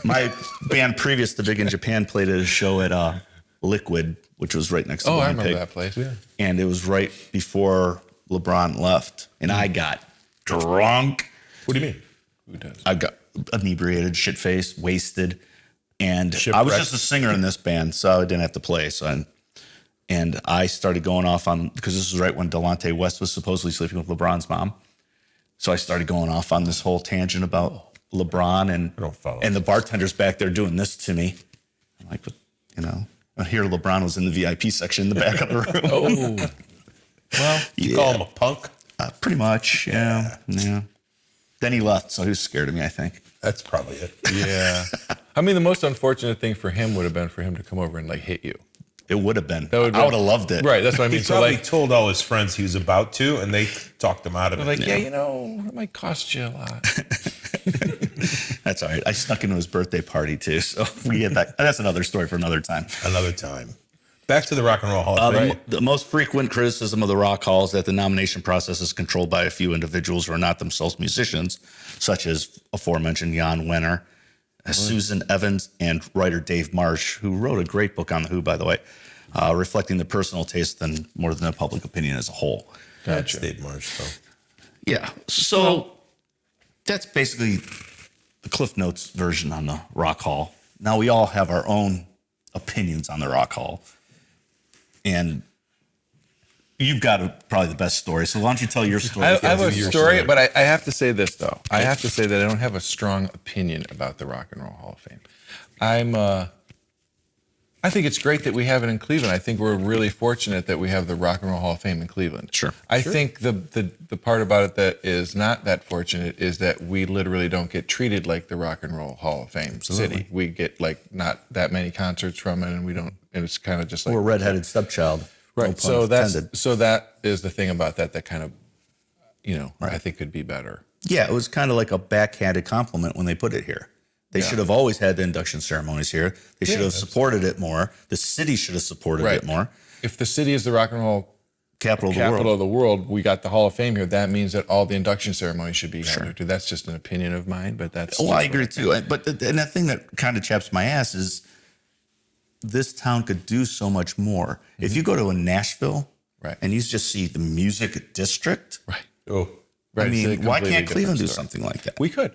my band previous to Big in Japan played at a show at Liquid, which was right next to Oh, I Blind remember Pig. that place. Yeah. And it was right before LeBron left, and I got drunk. What do you mean? Who does? I got inebriated, shit-faced, wasted, and I was just a singer in this band, so I didn't have to play. And I started going off on, because this was right when Delonte West was supposedly sleeping with LeBron's mom. So I started going off on this whole tangent about LeBron, and the bartender's back there doing this to me. I'm like, I hear LeBron was in the VIP section in the back of the room. Oh. Well, you call him a punk? Pretty much, yeah. Then he left, so he was scared of me, I think. That's probably it. Yeah. I mean, the most unfortunate thing for him would have been for him to come over and like hit you. It would have been. That would I would have loved it. Right. That's what I He mean. So probably like, told all his friends he was about to, and they talked him out of it. like, yeah, it might cost you a lot. That's all right. I snuck into his birthday party too, so we had that. That's another story for another time. Another time. Back to the Rock and Roll Hall of Fame. The most frequent criticism of the Rock Hall is that the nomination process is controlled by a few individuals who are not themselves musicians, such as aforementioned Jan Wenner, Susan Evans, and writer Dave Marsh, who wrote a great book on The Who, by the way, reflecting the personal taste more than the public opinion as a whole. That's Dave Marsh, though. Yeah. So that's basically the Cliff Notes version on the Rock Hall. Now we all have our own opinions on the Rock Hall. And you've got probably the best story. So why don't you tell your story? I have a story, but I have to say this, though. I have to say that I don't have a strong opinion about the Rock and Roll Hall of Fame. I think it's great that we have it in Cleveland. I think we're really fortunate that we have the Rock and Roll Hall of Fame in Cleveland. Sure. I think the part about it that is not that fortunate is that we literally don't get treated like the Rock and Roll Hall of Fame city. We get like not that many concerts from it, and we don't. And it's kind of just like We're a redheaded stepchild. right. No So pun that's intended. so that is the thing about that kind of, I think could be better. Yeah, it was kind of like a backhanded compliment when they put it here. They should have always had the induction ceremonies here. They should have supported it more. The city should have supported it more. If the city is the Rock and Roll Capital of the world, we got the Hall of Fame here. That means that all the induction ceremonies should be held here too. That's just an opinion of mine, but that's. Oh, I agree too. But and the thing that kind of chaps my ass is this town could do so much more. If you go to a Nashville, and you just see the music district, I mean, why can't Cleveland do something like that? We could.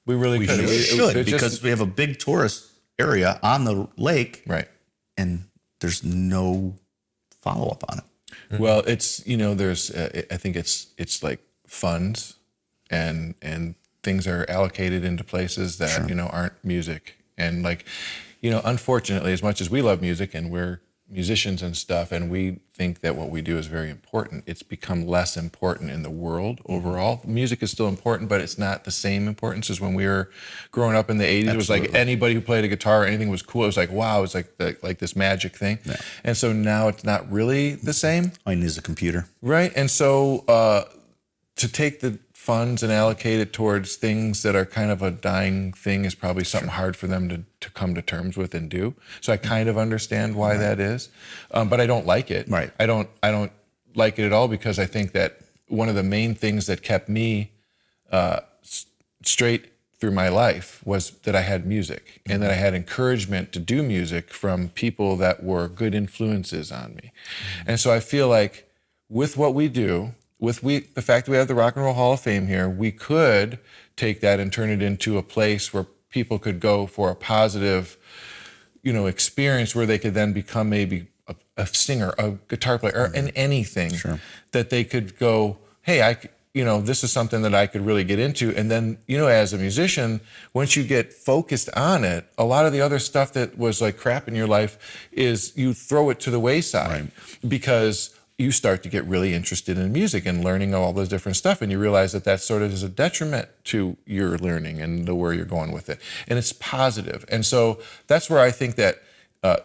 We really could. We should because we have a big tourist area on the lake, and there's no follow up on it. Well, it's there's I think it's like funds and things are allocated into places that aren't music, and like unfortunately, as much as we love music and we're musicians and stuff, and we think that what we do is very important, it's become less important in the world overall. Music is still important, but it's not the same importance as when we were growing up in the 80s. It was like anybody who played a guitar or anything was cool. It was like, wow, it was like this magic thing. And so now it's not really the same. All you need is a computer. Right. And so to take the funds and allocate it towards things that are kind of a dying thing is probably something hard for them to come to terms with and do. So I kind of understand why that is, but I don't like it. Right. I don't like it at all because I think that one of the main things that kept me straight through my life was that I had music and that I had encouragement to do music from people that were good influences on me. And so I feel like with what we do, with the fact that we have the Rock and Roll Hall of Fame here, we could take that and turn it into a place where people could go for a positive, experience where they could then become maybe a singer, a guitar player, or in anything that they could go, hey, this is something that I could really get into. And then, as a musician, once you get focused on it, a lot of the other stuff that was like crap in your life is you throw it to the wayside because you start to get really interested in music and learning all those different stuff. And you realize that sort of is a detriment to your learning and where you're going with it. And it's positive. And so that's where I think that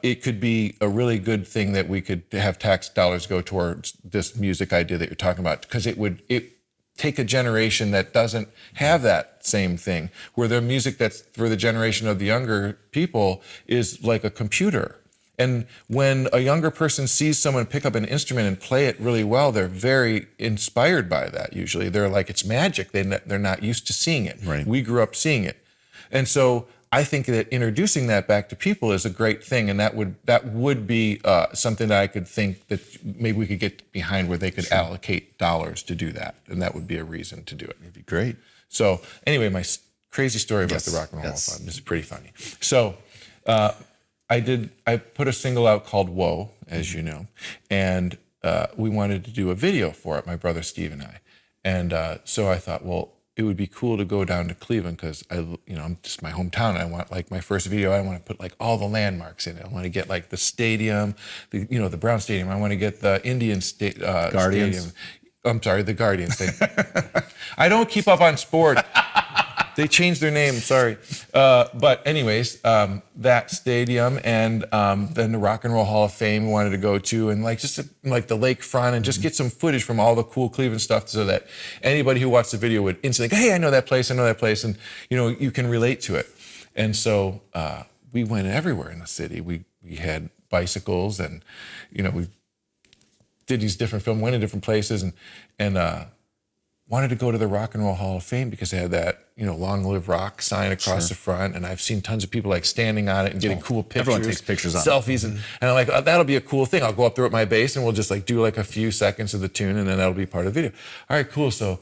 it could be a really good thing that we could have tax dollars go towards this music idea that you're talking about, because it take a generation that doesn't have that same thing, where their music that's for the generation of the younger people is like a computer. And when a younger person sees someone pick up an instrument and play it really well, they're very inspired by that usually. They're like, it's magic. They're not used to seeing it. Right. We grew up seeing it. And so I think that introducing that back to people is a great thing. And that would be something that I could think that maybe we could get behind, where they could allocate dollars to do that. And that would be a reason to do it. It'd be great. So anyway, my crazy story about the Rock and Roll Hall of Fame is pretty funny. So I put a single out called Whoa, as you know, and we wanted to do a video for it, my brother Steve and I. And so I thought, well, it would be cool to go down to Cleveland because I'm just my hometown. I want like my first video. I want to put like all the landmarks in it. I want to get like the stadium, the Brown Stadium. I want to get the Indian Guardians. Stadium. I'm sorry, the Guardians. I don't keep up on sport. They changed their name, sorry. But anyways, that stadium and then the Rock and Roll Hall of Fame we wanted to go to, and like just like the lakefront, and just get some footage from all the cool Cleveland stuff so that anybody who watched the video would instantly go, hey, I know that place, and you can relate to it. And so we went everywhere in the city. We had bicycles, and we did these different films, went to different places, and wanted to go to the Rock and Roll Hall of Fame because they had that, Long Live Rock sign across the front. And I've seen tons of people like standing on it and getting cool pictures. Everyone takes pictures on it. Selfies. And I'm like, oh, that'll be a cool thing. I'll go up there with my bass and we'll just like do like a few seconds of the tune, and then that'll be part of the video. All right, cool. So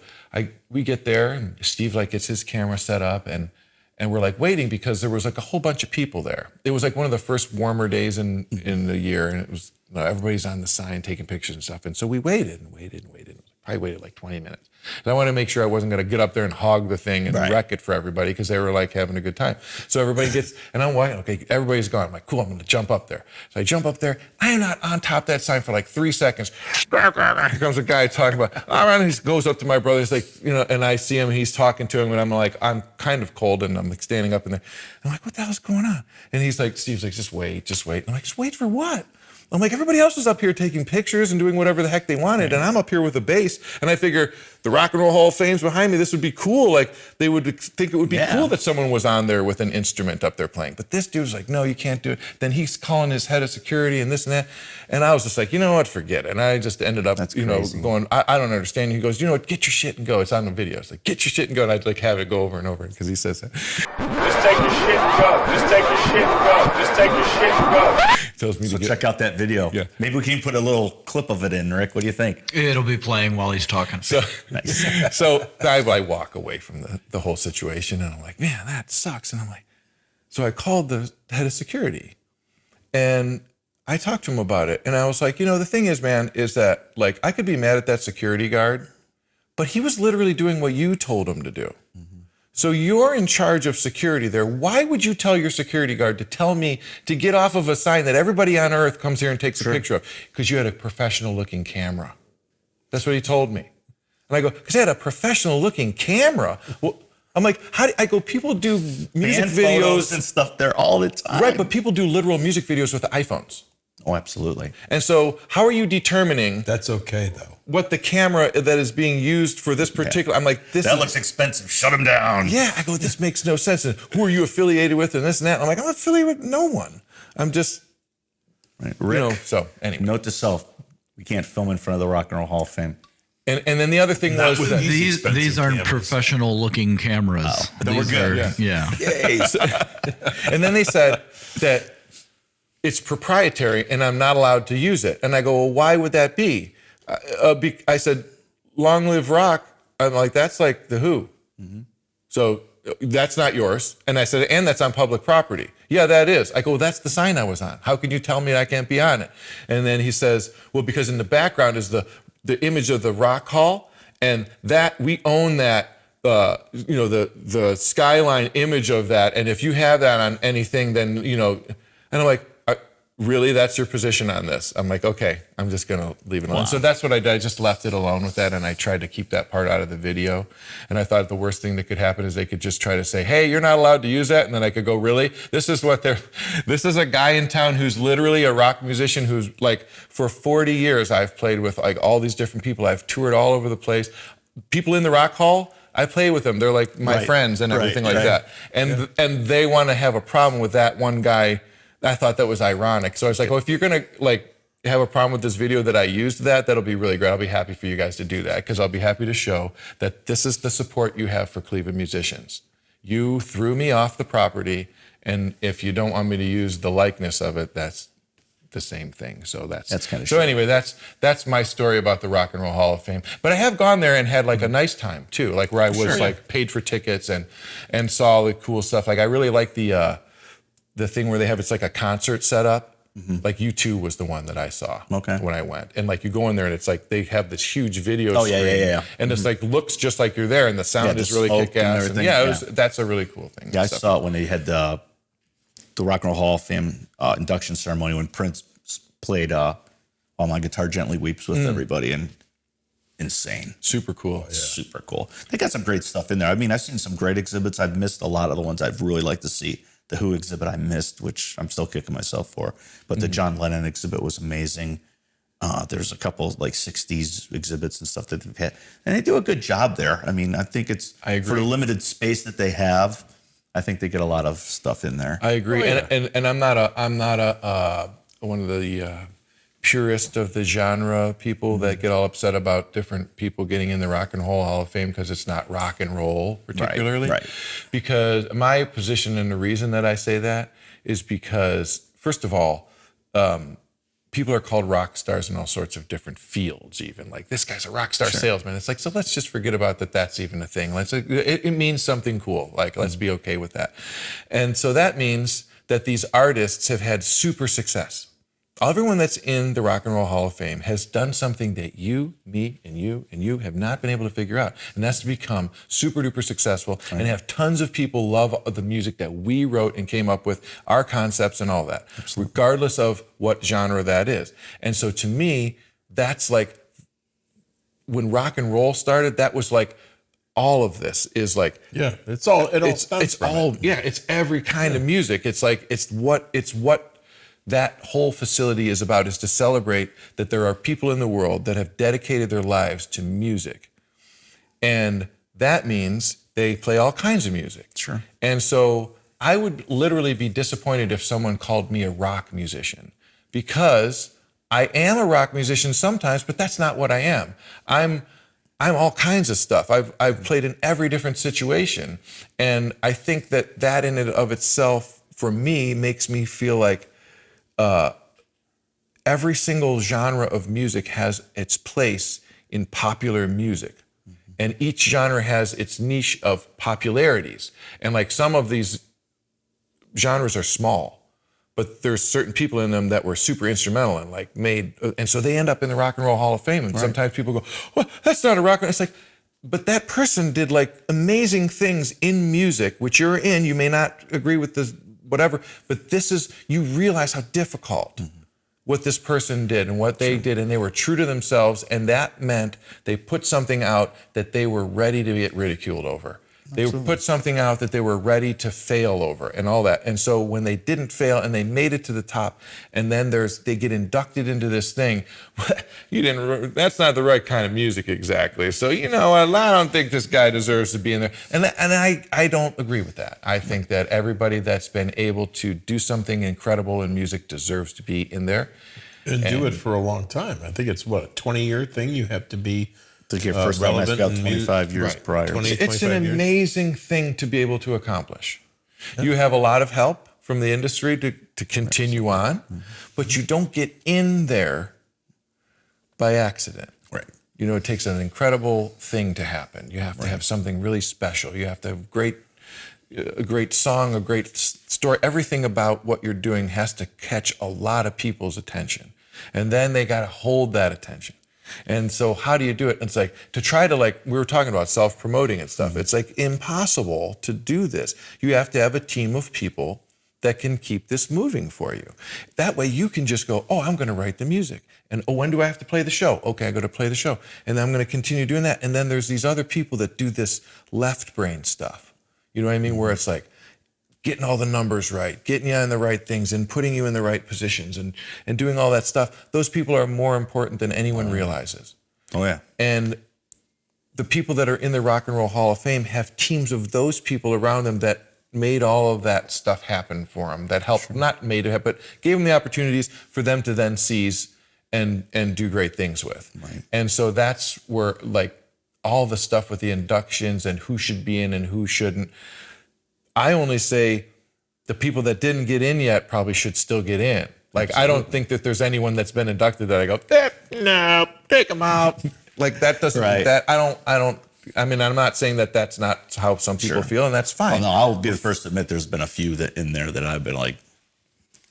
we get there, and Steve like gets his camera set up, and And we're like waiting because there was like a whole bunch of people there. It was like one of the first warmer days in the year, and it was everybody's on the sign taking pictures and stuff. And so we waited and waited and waited. Probably waited like 20 minutes. And I wanted to make sure I wasn't going to get up there and hog the thing and wreck it for everybody because they were like having a good time. So everybody gets, and I'm like, okay, everybody's gone. I'm like, cool, I'm going to jump up there. So I jump up there. I am not on top of that sign for like 3 seconds. Here comes a guy talking about, and he goes up to my brother. He's like, and I see him, and he's talking to him, and I'm like, I'm kind of cold, and I'm like standing up in there. I'm like, what the hell's going on? And he's like, Steve's like, just wait. And I'm like, just wait for what? I'm like, everybody else was up here taking pictures and doing whatever the heck they wanted, and I'm up here with a bass, and I figure the Rock and Roll Hall of Fame's behind me. This would be cool. Like, they would think it would be cool that someone was on there with an instrument up there playing. But this dude's like, no, you can't do it. Then he's calling his head of security and this and that. And I was just like, you know what, forget it. And I just ended up, going, I don't understand. He goes, you know what, get your shit and go. It's on the video. It's like, get your shit and go. And I'd like have it go over and over because he says that. Just take your shit and go. Just take your shit and go. Just take your shit and go. Tells me So to check out that video. Yeah. Maybe we can put a little clip of it in, Rick. What do you think? It'll be playing while he's talking. So, so I walk away from the whole situation, and I'm like, man, that sucks. And I'm like, so I called the head of security, and I talked to him about it. And I was like, the thing is, man, is that like I could be mad at that security guard, but he was literally doing what you told him to do. So you're in charge of security there. Why would you tell your security guard to tell me to get off of a sign that everybody on earth comes here and takes a picture of? Because you had a professional looking camera. That's what he told me. And I go, because I had a professional looking camera. Well, I'm like, people do music videos and stuff there all the time. Right, but people do literal music videos with iPhones. Oh, absolutely. And so how are you determining That's okay, though. what the camera that is being used for this particular, I'm like, That looks expensive. Shut him down. Yeah, I go, this makes no sense. And who are you affiliated with and this and that? I'm like, I'm affiliated with no one. I'm just, Right. Rick, so anyway. note to self, we can't film in front of the Rock and Roll Hall of Fame. And then the other thing was that These aren't professional looking cameras. Then we're These good. are- yeah. and then they said that it's proprietary and I'm not allowed to use it. And I go, well, why would that be? I said, Long Live Rock. I'm like, that's like the Who. So that's not yours. And I said, and that's on public property. Yeah, that is. I go, well, that's the sign I was on. How can you tell me I can't be on it? And then he says, well, because in the background is the image of the Rock Hall, and that we own that. The skyline image of that. And if you have that on anything, then and I'm like, really, that's your position on this? I'm like, okay, I'm just going to leave it alone. So that's what I did. I just left it alone with that, and I tried to keep that part out of the video. And I thought the worst thing that could happen is they could just try to say, hey, you're not allowed to use that. And then I could go, really? This is a guy in town who's literally a rock musician who's like, for 40 years, I've played with like all these different people. I've toured all over the place. People in the Rock Hall, I play with them. They're like my friends and everything like that. And they want to have a problem with that one guy. I thought that was ironic. So I was like, well, if you're going to like have a problem with this video that I used that'll be really great. I'll be happy for you guys to do that because I'll be happy to show that this is the support you have for Cleveland musicians. You threw me off the property, and if you don't want me to use the likeness of it, that's the same thing. So that's kind of so. Anyway, that's my story about the Rock and Roll Hall of Fame. But I have gone there and had like a nice time too, like where I was like paid for tickets and saw all the cool stuff. Like I really like the thing where they have, it's like a concert set up. Like U2 was the one that I saw when I went. And like you go in there and it's like they have this huge video screen. Yeah. And it's like looks just like you're there and the sound is really kick-ass. And that's a really cool thing. Yeah, I saw it when they had the Rock and Roll Hall of Fame induction ceremony when Prince played All My Guitar Gently Weeps with everybody, and insane. Super cool. Super cool. They got some great stuff in there. I mean, I've seen some great exhibits. I've missed a lot of the ones I'd really like to see. The Who exhibit I missed, which I'm still kicking myself for. But the John Lennon exhibit was amazing. There's a couple like 60s exhibits and stuff that they've had. And they do a good job there. I mean, I think I agree. For the limited space that they have, I think they get a lot of stuff in there. I agree. And I'm not a one of the purist of the genre people that get all upset about different people getting in the Rock and Roll Hall of Fame because it's not rock and roll particularly. Right. Because my position and the reason that I say that is because, first of all, people are called rock stars in all sorts of different fields, even like this guy's a rock star salesman. It's like, so let's just forget about that. That's even a thing. It means something cool. Like, let's be okay with that. And so that means that these artists have had super success. Everyone that's in the Rock and Roll Hall of Fame has done something that you, me, and you have not been able to figure out. And that's to become super duper successful and have tons of people love the music that we wrote and came up with, our concepts and all that, regardless of what genre that is. And so to me, that's like, when rock and roll started, that was like, all of this is like, it's every kind of music. It's like, it's what that whole facility is about, is to celebrate that there are people in the world that have dedicated their lives to music. And that means they play all kinds of music. Sure. And so I would literally be disappointed if someone called me a rock musician, because I am a rock musician sometimes, but that's not what I am. I'm all kinds of stuff. I've played in every different situation. And I think that in and of itself, for me, makes me feel like every single genre of music has its place in popular music. And each genre has its niche of popularities. And like, some of these genres are small, but there's certain people in them that were super instrumental and like and so they end up in the Rock and Roll Hall of Fame. And sometimes people go, well, that's not a rock. It's like, but that person did like amazing things in music, which you're in. You may not agree with the whatever, but you realize how difficult what this person did and what they did, and they were true to themselves, and that meant they put something out that they were ready to get ridiculed over. They put something out that they were ready to fail over and all that. And so when they didn't fail and they made it to the top, and then they get inducted into this thing, that's not the right kind of music exactly. So, I don't think this guy deserves to be in there. And I don't agree with that. I think that everybody that's been able to do something incredible in music deserves to be in there. And do it for a long time. I think it's a 20-year thing. You have to be your first relevant out 25 years prior. It's an amazing thing to be able to accomplish. You have a lot of help from the industry to continue on, but you don't get in there by accident. Right. It takes an incredible thing to happen. You have to have something really special. You have to have a great song, a great story. Everything about what you're doing has to catch a lot of people's attention. And then they got to hold that attention. And so how do you do it? It's like, to try to, like, we were talking about self-promoting and stuff. It's like impossible to do this. You have to have a team of people that can keep this moving for you. That way you can just go, I'm going to write the music. And when do I have to play the show? Okay, I got to play the show. And then I'm going to continue doing that. And then there's these other people that do this left brain stuff. You know what I mean? Where it's like getting all the numbers right, getting you in the right things and putting you in the right positions and doing all that stuff. Those people are more important than anyone realizes. Oh, yeah. And the people that are in the Rock and Roll Hall of Fame have teams of those people around them that made all of that stuff happen for them, that helped, not made it happen, but gave them the opportunities for them to then seize and do great things with. Right. And so that's where, like, all the stuff with the inductions and who should be in and who shouldn't, I only say the people that didn't get in yet probably should still get in. Like, absolutely. I don't think that there's anyone that's been inducted that I go, no, take them out. Like, that doesn't, I'm not saying that that's not how some people feel, and that's fine. Well, no, I'll be the first to admit there's been a few that in there that I've been like,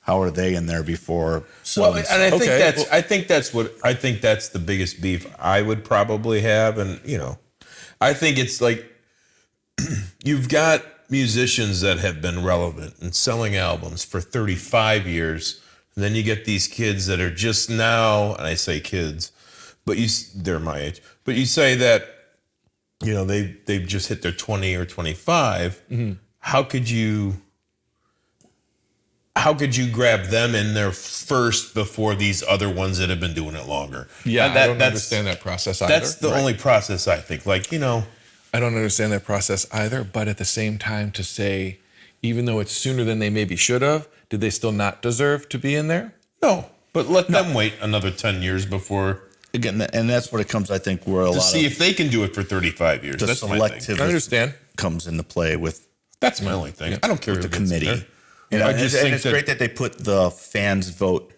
how are they in there before? And I think that's the biggest beef I would probably have. And, I think it's like, you've got musicians that have been relevant and selling albums for 35 years. And then you get these kids that are just now, and I say kids, but they're my age, but you say that, they've just hit their 20 or 25. Mm-hmm. How could you grab them in there first before these other ones that have been doing it longer? Yeah, I don't understand that process either. That's the only process I think. I don't understand that process either, but at the same time to say, even though it's sooner than they maybe should have, did they still not deserve to be in there? No, but let them wait another 10 years before. Again, and that's what it comes, I think, where a lot of... To see if they can do it for 35 years. That's selectivity. I understand. Comes into play with... That's my only thing. I don't care with if the committee. And it's great that they put the fans vote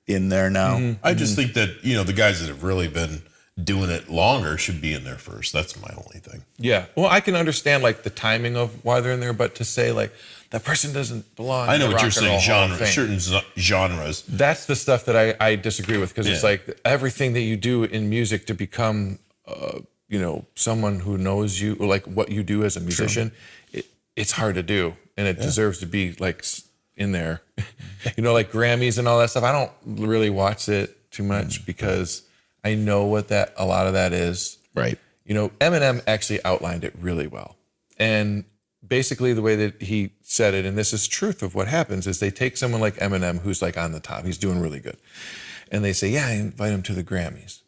in there now. I just think that, the guys that have really been doing it longer should be in there first. That's my only thing. Yeah. Well, I can understand like the timing of why they're in there, but to say like that person doesn't belong. I know in the what you're Rock and Roll saying, Hall of Fame. certain genres. That's the stuff that I disagree with, because it's like everything that you do in music to become, someone who knows you, or like what you do as a musician, it's hard to do, and it deserves to be like in there. Like Grammys and all that stuff. I don't really watch it too much because I know what a lot of that is. Right. Eminem actually outlined it really well, and basically the way that he said it, and this is truth of what happens, is they take someone like Eminem who's like on the top, he's doing really good, and they say, yeah, I invite him to the Grammys.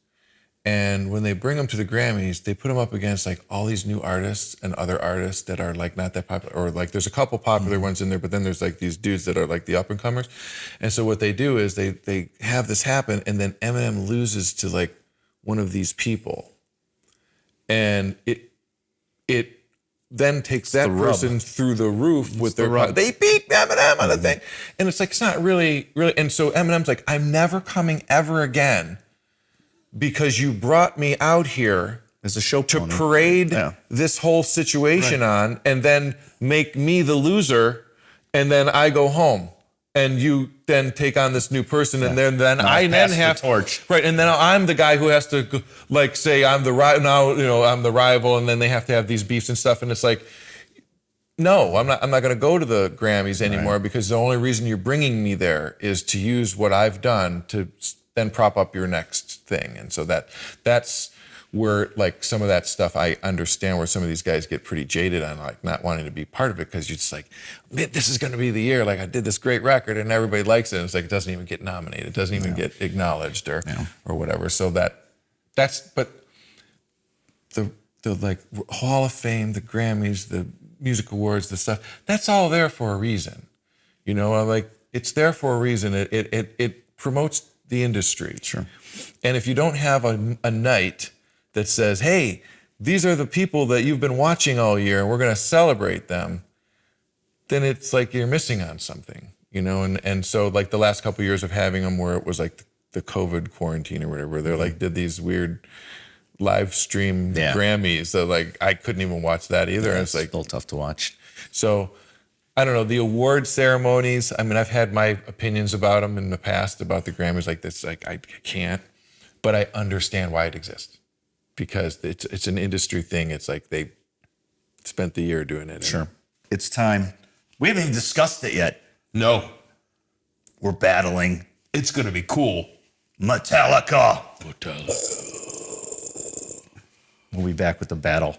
And when they bring him to the Grammys, they put him up against like all these new artists and other artists that are like not that popular, or like there's a couple popular ones in there, but then there's like these dudes that are like the up and comers. And so what they do is they have this happen, and then Eminem loses to like one of these people, and it then takes that person through the roof with their rub. They beat Eminem on the thing, and it's like it's not really. And so Eminem's like, I'm never coming ever again, because you brought me out here as a show to parade this whole situation on, and then make me the loser, and then I go home, and you then take on this new person, and then I then have the torch, right, and then I'm the guy who has to like say I'm the I'm the rival, and then they have to have these beefs and stuff, and it's like, no, I'm not going to go to the Grammys anymore, because the only reason you're bringing me there is to use what I've done to then prop up your next thing. And so that's where like some of that stuff I understand, where some of these guys get pretty jaded on like not wanting to be part of it, because you're just like, this is going to be the year, like I did this great record and everybody likes it, and it's like it doesn't even get nominated, it doesn't even get acknowledged or whatever. So but the like Hall of Fame, the Grammys, the music awards, the stuff, that's all there for a reason. Like it's there for a reason. It promotes the industry. Sure. And if you don't have a night that says, hey, these are the people that you've been watching all year and we're going to celebrate them, then it's like you're missing on something, and so like the last couple of years of having them, where it was like the COVID quarantine or whatever, they're like did these weird live stream Grammys, so like I couldn't even watch that either. And it's like a little tough to watch. So I don't know, the award ceremonies, I mean, I've had my opinions about them in the past, about the Grammys, like this, like I can't, but I understand why it exists, because it's an industry thing. It's like they spent the year doing it. Sure. It's time. We haven't even discussed it yet. No. We're battling. It's going to be cool. Metallica. We'll be back with the battle.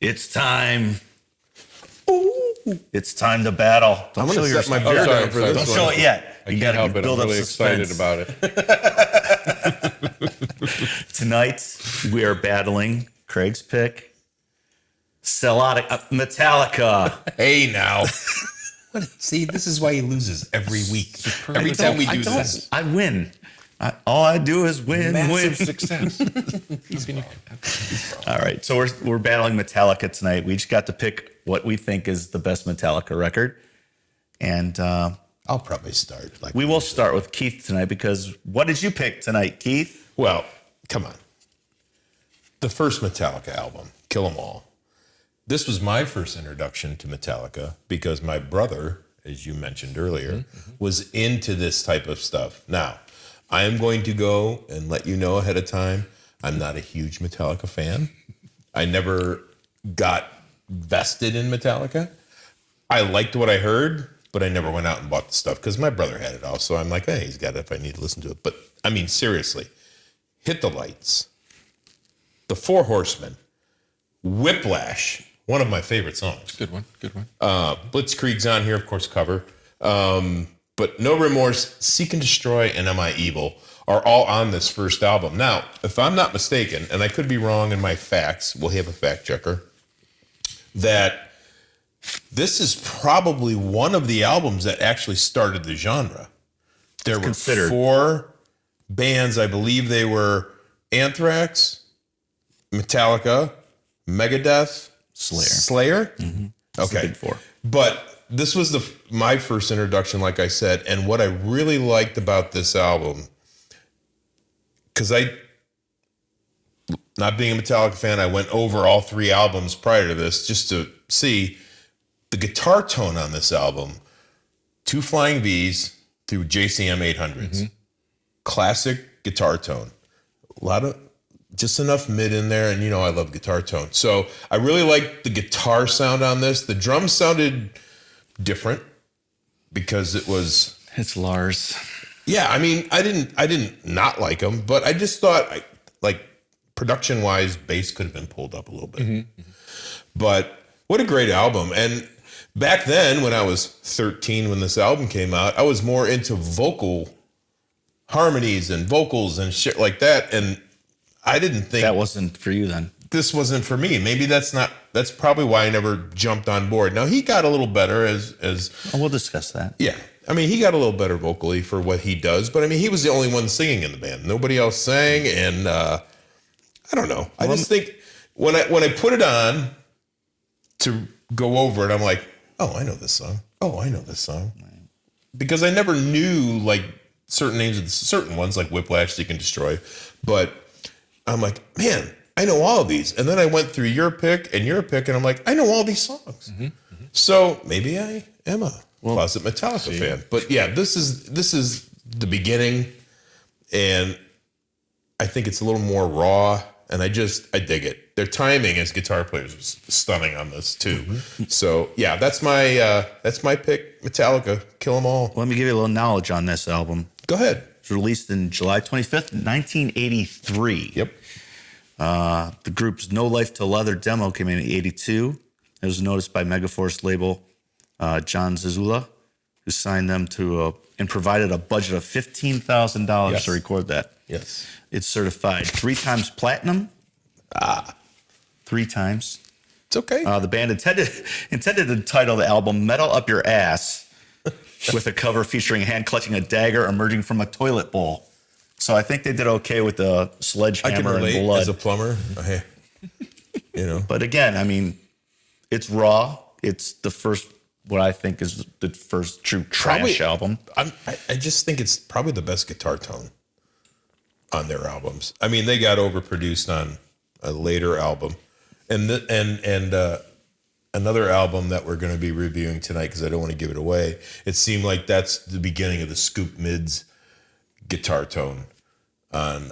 It's time. It's time to battle. I'm going to set my beer down for this Don't one. show it yet. I can't help it. I'm really excited about it. Tonight, we are battling Craig's pick, Metallica. Hey, now. See, this is why he loses every week. Every time we do this. I win. All I do is win. Massive success. All right, so we're battling Metallica tonight. We just got to pick what we think is the best Metallica record, and I'll probably start. We will start with Keith tonight, because what did you pick tonight, Keith? Well, come on. The first Metallica album, Kill 'Em All. This was my first introduction to Metallica, because my brother, as you mentioned earlier, was into this type of stuff. Now, I am going to go and let you know ahead of time, I'm not a huge Metallica fan. I never got vested in Metallica. I liked what I heard, but I never went out and bought the stuff, because my brother had it all. So I'm like, hey, he's got it if I need to listen to it. But I mean, seriously, Hit the Lights, The Four Horsemen, Whiplash, one of my favorite songs. Good one. Blitzkrieg's on here, of course, cover. But No Remorse, Seek and Destroy, and Am I Evil are all on this first album. Now, if I'm not mistaken, and I could be wrong in my facts, we'll have a fact checker, that this is probably one of the albums that actually started the genre. There were four bands. I believe they were Anthrax, Metallica, Megadeth, Slayer. Okay, Big four. but this was my first introduction, like I said, and what I really liked about this album, because not being a Metallica fan, I went over all 3 albums prior to this just to see the guitar tone on this album. 2 Flying V's through JCM 800s. Classic guitar tone. A lot of, just enough mid in there, and I love guitar tone. So I really liked the guitar sound on this. The drums sounded different because it's Lars. Yeah, I mean, I didn't not like them, but I just thought, like, production-wise, bass could have been pulled up a little bit. But what a great album. And back then, when I was 13, when this album came out, I was more into vocal harmonies and vocals and shit like that. And I didn't think that wasn't for you then. This wasn't for me. Maybe that's probably why I never jumped on board. Now, he got a little better as we'll discuss that. Yeah. I mean, he got a little better vocally for what he does, but I mean, he was the only one singing in the band. Nobody else sang, and I don't know. I just think when I put it on to go over it, I'm like, oh, I know this song. Oh, I know this song. Because I never knew like certain names of certain ones, like Whiplash, Seek and Destroy. But I'm like, man, I know all of these. And then I went through your pick, and I'm like, I know all these songs. So maybe I am a closet Metallica fan. But yeah, this is the beginning, and I think it's a little more raw, and I dig it. Their timing as guitar players was stunning on this too. So yeah, that's my pick. Metallica, Kill 'Em All. Let me give you a little knowledge on this album. Go ahead. It was released in July 25th, 1983. Yep. The group's No Life to Leather demo came in 82. It was noticed by Megaforce label John Zazula, who signed them to and provided a budget of $15,000 to record that. Yes. It's certified 3 times platinum. 3 times. It's okay. The band intended to title the album Metal Up Your Ass with a cover featuring a hand clutching a dagger emerging from a toilet bowl. So I think they did okay with the sledgehammer I can relate and blood. as a plumber. But again, I mean, it's raw. It's the first, what I think is the first true trash album. I just think it's probably the best guitar tone on their albums. I mean, they got overproduced on a later album, and another album that we're going to be reviewing tonight because I don't want to give it away. It seemed like that's the beginning of the scoop mids guitar tone on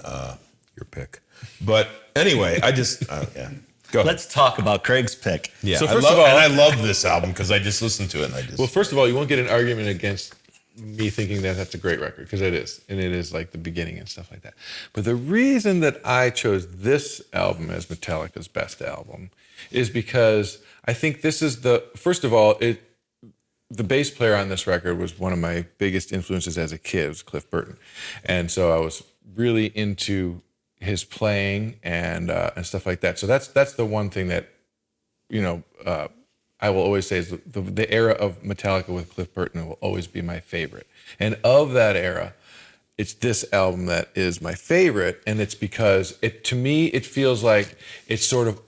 your pick. But anyway, I just yeah. Go ahead. Let's talk about Craig's pick. Yeah, So first of all, I love this album because I just listened to it. And well, first of all, you won't get an argument against me thinking that that's a great record, because it is, and it is like the beginning and stuff like that. But the reason that I chose this album as Metallica's best album is because I think this is first of all, the bass player on this record was one of my biggest influences as a kid. It was Cliff Burton, and so I was really into his playing and stuff like that. So that's the one thing that I will always say is the era of Metallica with Cliff Burton will always be my favorite. And of that era, it's this album that is my favorite, and it's because to me it feels like it's sort of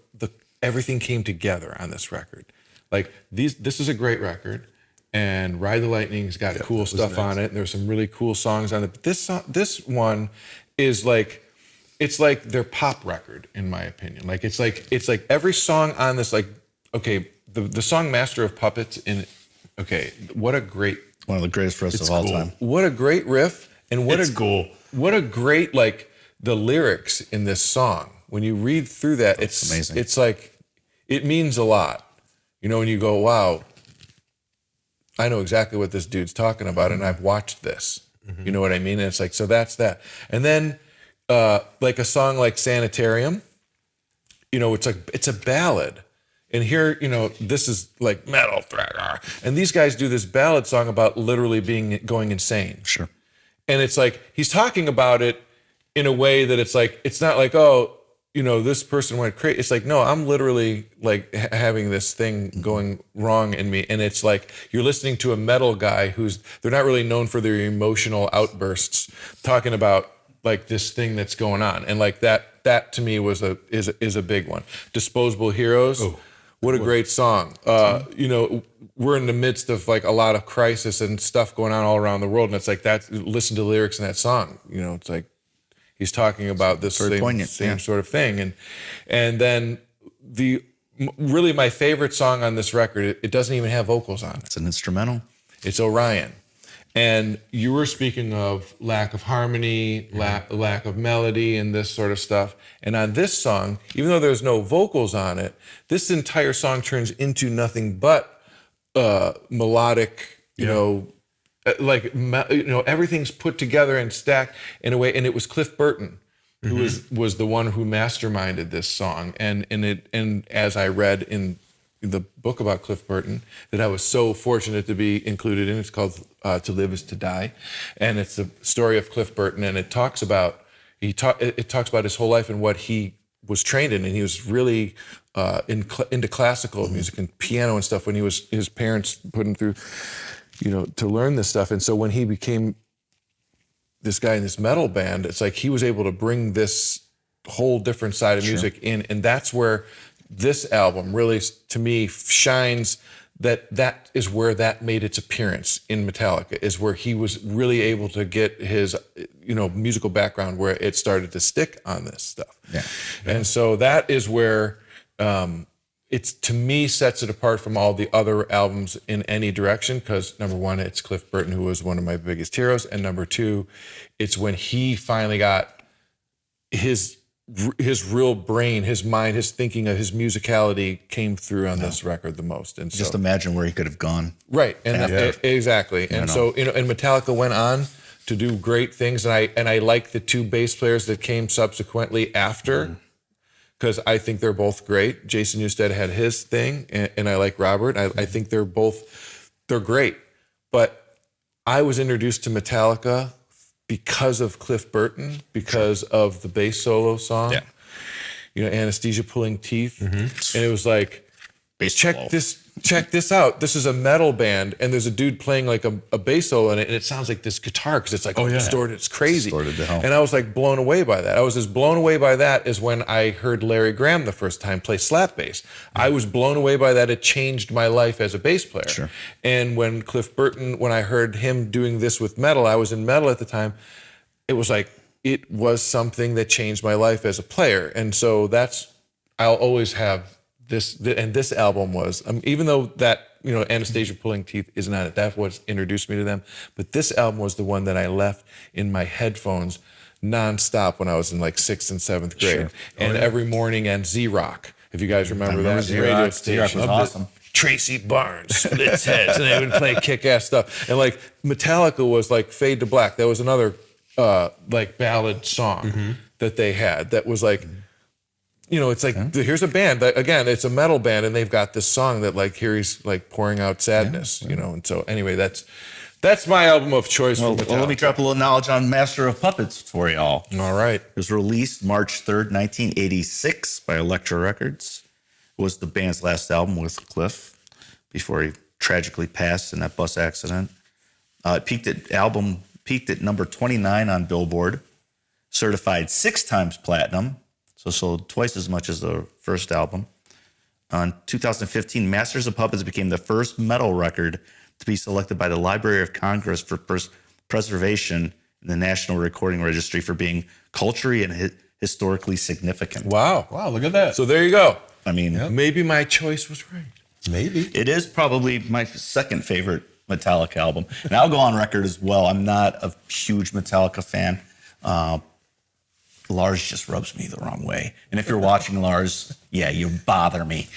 everything came together on this record. Like this is a great record, and Ride the Lightning's got cool stuff on it, and there's some really cool songs on it. But this one is like, it's like their pop record, in my opinion. Like it's like every song on this, like, okay, the song Master of Puppets what a great, one of the greatest riffs of all time. What a great riff, and what a great, like, the lyrics in this song. When you read through that, it's amazing. It's like, it means a lot. When you go, wow, I know exactly what this dude's talking about, and I've watched this. Mm-hmm. You know what I mean? And it's like, so that's that. And then like a song like Sanitarium, it's a ballad. And here, this is like metal thrash. And these guys do this ballad song about literally going insane. Sure. And it's like, he's talking about it in a way that it's like, it's not like, oh, this person went crazy. It's like, no, I'm literally like having this thing going wrong in me. And it's like, you're listening to a metal guy they're not really known for their emotional outbursts, talking about like this thing that's going on, and like that to me was is a big one. Disposable Heroes. Oh, what a great song. You know, we're in the midst of like a lot of crisis and stuff going on all around the world, and it's like that. Listen to the lyrics in that song. You know, it's like he's talking about this same sort of thing, and then really my favorite song on this record. It doesn't even have vocals on it. It's an instrumental. It's Orion. And you were speaking of lack of harmony, lack of melody, and this sort of stuff. And on this song, even though there's no vocals on it, this entire song turns into nothing but melodic, you know, everything's put together and stacked in a way. And it was Cliff Burton who was the one who masterminded this song. And as I read in the book about Cliff Burton that I was so fortunate to be included in. It's called To Live Is to Die. And it's the story of Cliff Burton. And it talks about, it talks about his whole life and what he was trained in. And he was really into classical music and piano and stuff when his parents put him through, you know, to learn this stuff. And so when he became this guy in this metal band, it's like he was able to bring this whole different side of music in. And that's where this album really, to me, shines. That is where that made its appearance in Metallica, is where he was really able to get his, you know, musical background where it started to stick on this stuff. Yeah. And so that is where it's, to me, sets it apart from all the other albums in any direction, because number one, it's Cliff Burton, who was one of my biggest heroes, and number two, it's when he finally got his real brain, his mind, his thinking of his musicality came through on this record the most. And just imagine where he could have gone. Right. And exactly. And so, you know, and Metallica went on to do great things. And I like the two bass players that came subsequently after, because I think they're both great. Jason Newsted had his thing, and I like Robert. I think they're great. But I was introduced to Metallica because of Cliff Burton, because of the bass solo song, you know, Anesthesia Pulling Teeth. And it was like, check this out. This is a metal band, and there's a dude playing like a bass solo in it, and it sounds like this guitar, because it's like distorted, it's crazy. Distorted to hell. And I was like blown away by that. I was as blown away by that as when I heard Larry Graham the first time play slap bass. I was blown away by that. It changed my life as a bass player. And when Cliff Burton, when I heard him doing this with metal, I was in metal at the time, it was like, it was something that changed my life as a player. And so I'll always have this, and this album was, even though that, you know, Anastasia Pulling Teeth isn't on it, that's what introduced me to them. But this album was the one that I left in my headphones nonstop when I was in like 6th and 7th grade. And every morning on Z-Rock, if you guys remember that radio station. Z-Rock was awesome. Tracy Barnes splits heads, and they would play kick-ass stuff. And like Metallica was like Fade to Black. That was another like ballad song that they had that was like, you know, it's like, here's a band that, again, it's a metal band, and they've got this song that like, here he's like pouring out sadness, you know. And so anyway, that's my album of choice. Well, let me drop a little knowledge on Master of Puppets for you all. All right. It was released March 3rd, 1986 by Elektra Records. It was the band's last album with Cliff before he tragically passed in that bus accident. It peaked at number 29 on Billboard, certified 6 times platinum, so sold twice as much as the first album. In 2015, Masters of Puppets became the first metal record to be selected by the Library of Congress for preservation in the National Recording Registry for being culturally and historically significant. Wow, look at that. So there you go. I mean, maybe my choice was right. Maybe. It is probably my second favorite Metallica album. And I'll go on record as well. I'm not a huge Metallica fan. Lars just rubs me the wrong way. And if you're watching, Lars, you bother me.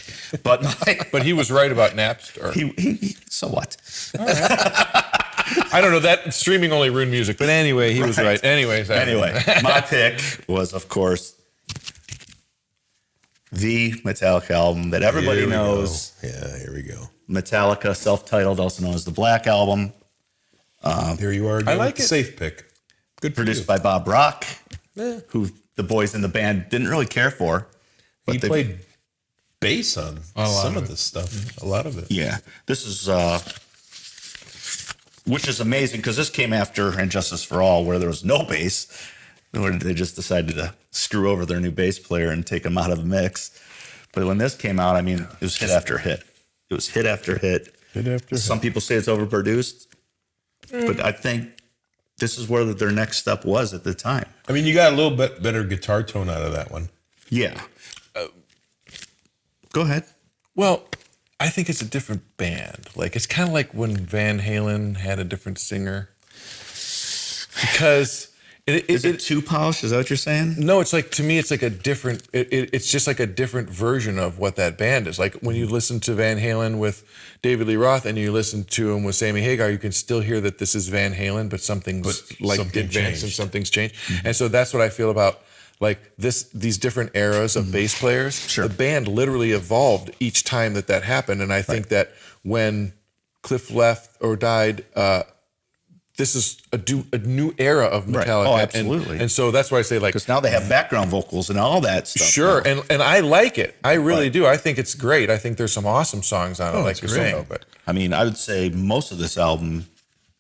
But he was right about Napster. He so what? All right. I don't know. That streaming only ruined music. But anyway, he was right. Anyway, my pick was, of course, the Metallica album that everybody knows. Yeah, here we go. Metallica, self-titled, also known as the Black Album. Here you are again. I like it. Safe pick. Good. Produced by Bob Rock, who the boys in the band didn't really care for. But he played bass on some of this stuff. A lot of it. Yeah. This is, which is amazing, because this came after And Justice for All, where there was no bass. Or they just decided to screw over their new bass player and take him out of the mix. But when this came out, I mean, it was hit after hit. It was hit after hit. Some people say it's overproduced, but I think this is where their next step was at the time. I mean, you got a little bit better guitar tone out of that one. Yeah. Go ahead. Well, I think it's a different band. Like, it's kind of like when Van Halen had a different singer. Because is it too polished? Is that what you're saying? No, it's like, to me, it's like a different, it's just like a different version of what that band is. Like when you listen to Van Halen with David Lee Roth and you listen to him with Sammy Hagar, you can still hear that this is Van Halen, but something's something advanced changed. and something's changed. Mm-hmm. And so that's what I feel about like these different eras of bass players. Sure. The band literally evolved each time that happened. And I think that when Cliff left or died, this is a new era of Metallica. Oh, absolutely. And so that's why I say, like, because now they have background vocals and all that stuff. Sure, and I like it. I really do. I think it's great. I think there's some awesome songs on it, like you're saying. But I mean, I would say most of this album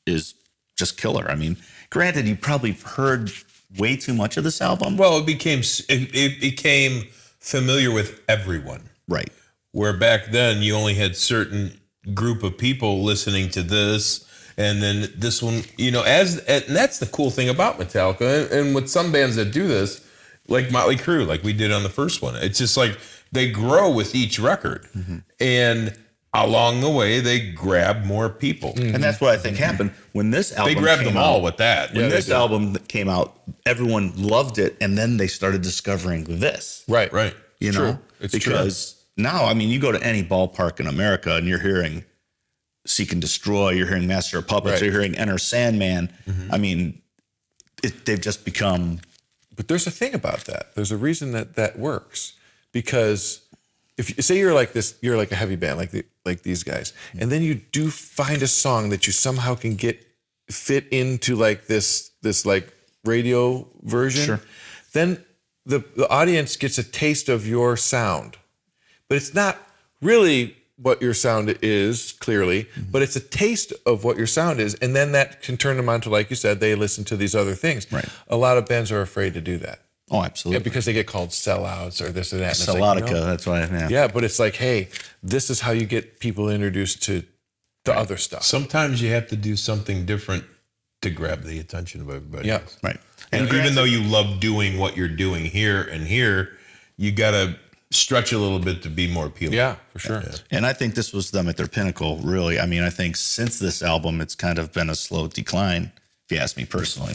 is just killer. I mean, granted, you probably heard way too much of this album. Well, it became familiar with everyone. Right. Where back then you only had certain group of people listening to this. And then this one, and that's the cool thing about Metallica. And with some bands that do this, like Motley Crue, like we did on the first one, it's just like they grow with each record. Mm-hmm. And along the way, they grab more people. Mm-hmm. And that's what I think happened when this album They grabbed them all with that. When this album came out, everyone loved it. And then they started discovering this. Right. You know? It's because now, I mean, you go to any ballpark in America and you're hearing Seek and Destroy, you're hearing Master of Puppets, you're hearing Enter Sandman. Mm-hmm. I mean, they've just become... But there's a thing about that. There's a reason that works. Because if you say you're like this, you're like a heavy band, like these guys, and then you do find a song that you somehow can fit into like this like radio version, sure. Then the audience gets a taste of your sound. But it's not really what your sound is, clearly, but it's a taste of what your sound is, and then that can turn them on to, like you said, they listen to these other things. Right. A lot of bands are afraid to do that. Oh, absolutely. Yeah, because they get called sellouts or this or that. Selloutica, that's why. Yeah, but it's like, hey, this is how you get people introduced to other stuff. Sometimes you have to do something different to grab the attention of everybody else. Right. And even though you love doing what you're doing here and here, you got to stretch a little bit to be more appealing. Yeah, for sure. Yeah. And I think this was them at their pinnacle, really. I mean, I think since this album, it's kind of been a slow decline, if you ask me personally.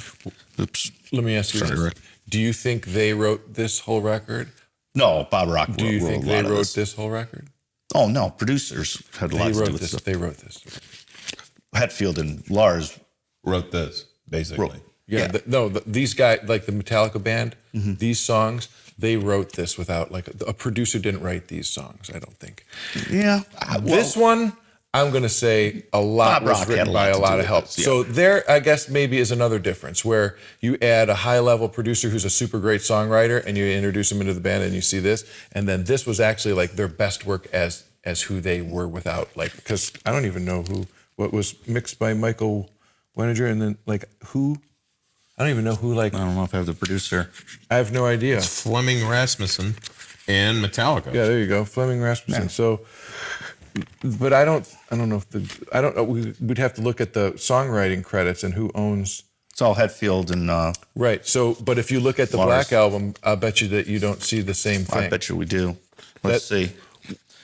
Oops. Let me ask you Sorry, this. Rick. Do you think they wrote this whole record? No, Bob Rock. Do you think they wrote this whole record? Oh, no. Producers had a lot to do with this. They wrote this. Hetfield and Lars wrote this, basically. These guys, like the Metallica band, these songs, they wrote this without, like, a producer didn't write these songs, I don't think. Yeah. This one, I'm going to say a lot was written by a lot of help. So there, I guess, maybe is another difference where you add a high-level producer who's a super great songwriter and you introduce him into the band and you see this. And then this was actually, like, their best work as who they were without, like, because I don't even know what was mixed by Michael Weninger and then, like, who... I don't even know who, like... I don't know if I have the producer. I have no idea. It's Fleming Rasmussen and Metallica. Yeah, there you go. Fleming Rasmussen. Yeah. So, but I don't know if I don't know. We'd have to look at the songwriting credits and who owns... It's all Hetfield and... Right. So, but if you look at the Black Album, I'll bet you that you don't see the same thing. I bet you we do. Let's see.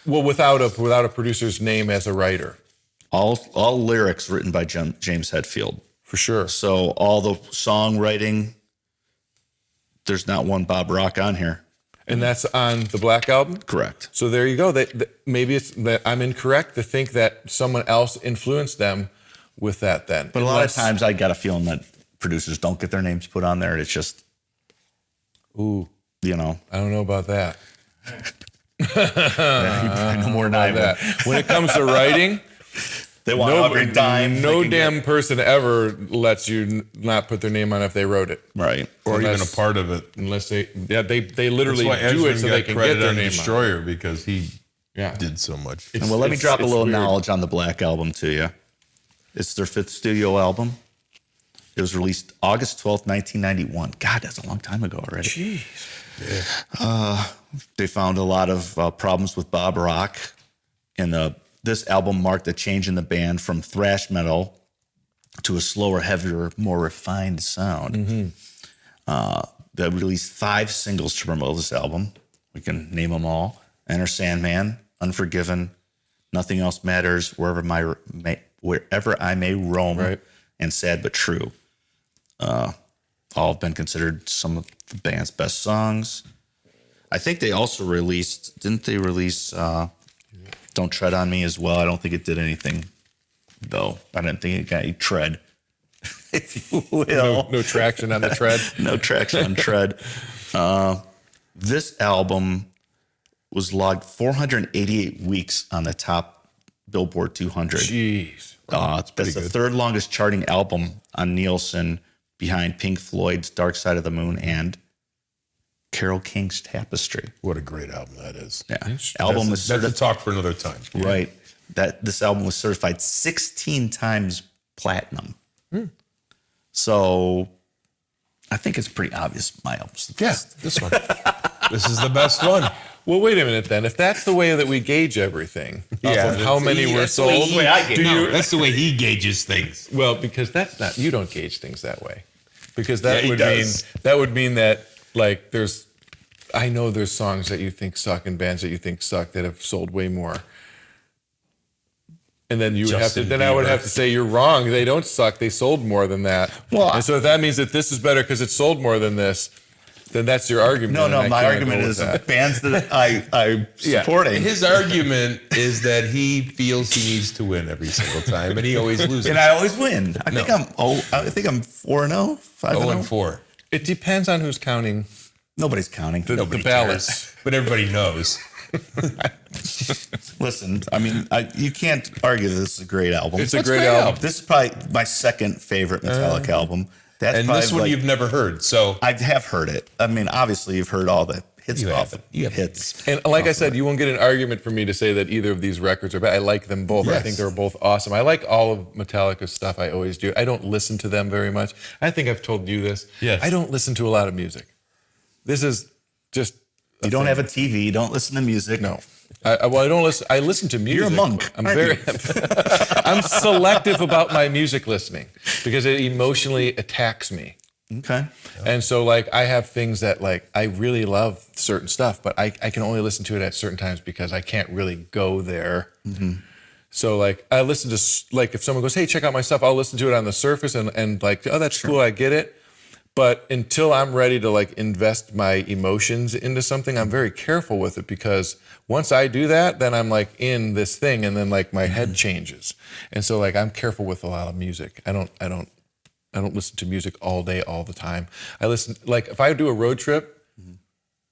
Well, without a producer's name as a writer. All lyrics written by James Hetfield. For sure. So all the songwriting, there's not one Bob Rock on here. And that's on the Black Album? Correct. So there you go. Maybe it's that I'm incorrect to think that someone else influenced them with that then. But a lot of times I got a feeling that producers don't get their names put on there. It's just, ooh, I don't know about that. I know more than I would. When it comes to writing... They want every dime. No damn person ever lets you not put their name on if they wrote it, right? Or even a part of it, unless they literally do it so they can get their name Destroyer on. Because he Yeah. did so much. And well, let me drop a little knowledge on the Black Album to you. It's their 5th studio album. It was released August 12th, 1991. God, that's a long time ago already. Jeez. They found a lot of problems with Bob Rock, and this album marked a change in the band from thrash metal to a slower, heavier, more refined sound. They released 5 singles to promote this album. We can name them all: Enter Sandman, Unforgiven, Nothing Else Matters, Wherever I May Roam, Right. and Sad But True. All have been considered some of the band's best songs. I think they also didn't they release Don't Tread on Me as well? I don't think it did anything, though. I didn't think it got any tread, if you will. No traction on the tread. No traction on tread. This album was logged 488 weeks on the top Billboard 200. Jeez. That's the third longest charting album on Nielsen, behind Pink Floyd's Dark Side of the Moon and Carole King's Tapestry. What a great album that is. Yeah. That's a talk for another time. Right. This album was certified 16 times platinum. So I think it's pretty obvious my album's the best. This one. This is the best one. Well, wait a minute then. If that's the way that we gauge everything, off of how many were that's the way sold, That's the way he gauges things. well, because that's not, you don't gauge things that way. Because Yeah, that he would mean that like I know there's songs that you think suck and bands that you think suck that have sold way more. And then you I would have to say you're wrong. They don't suck. They sold more than that. Well, and so if that means that this is better because it sold more than this, then that's your argument. No, and I my can't argument go is with that. bands that I'm supporting. His argument is that he feels he needs to win every single time, and he always loses. And I always win. I think I'm 4-0, 5-0. 0-4. It depends on who's counting Nobody's counting. the ballots. But everybody knows. Listen, I mean, you can't argue that this is a great album. It's a great album. This is probably my second favorite Metallica album. That's And this one you've never heard, so I have heard it. I mean, obviously you've heard all the hits off it. Hits. And like I said, you won't get an argument from me to say that either of these records are bad. I like them both. I think they're both awesome. I like all of Metallica's stuff. I always do. I don't listen to them very much. I think I've told you this. Yes. I don't listen to a lot of music. This is just You don't have a TV. You don't listen to music. No. I don't listen. I listen to music. You're a monk. I'm I'm selective about my music listening because it emotionally attacks me. Okay. And so like I have things that like I really love certain stuff, but I can only listen to it at certain times because I can't really go there. So like I listen to, like if someone goes, hey, check out my stuff, I'll listen to it on the surface and like, oh, that's cool, I get it. But until I'm ready to like invest my emotions into something, I'm very careful with it because once I do that, then I'm like in this thing and then like my head changes. And so like I'm careful with a lot of music. I don't listen to music all day, all the time. I listen, like if I do a road trip,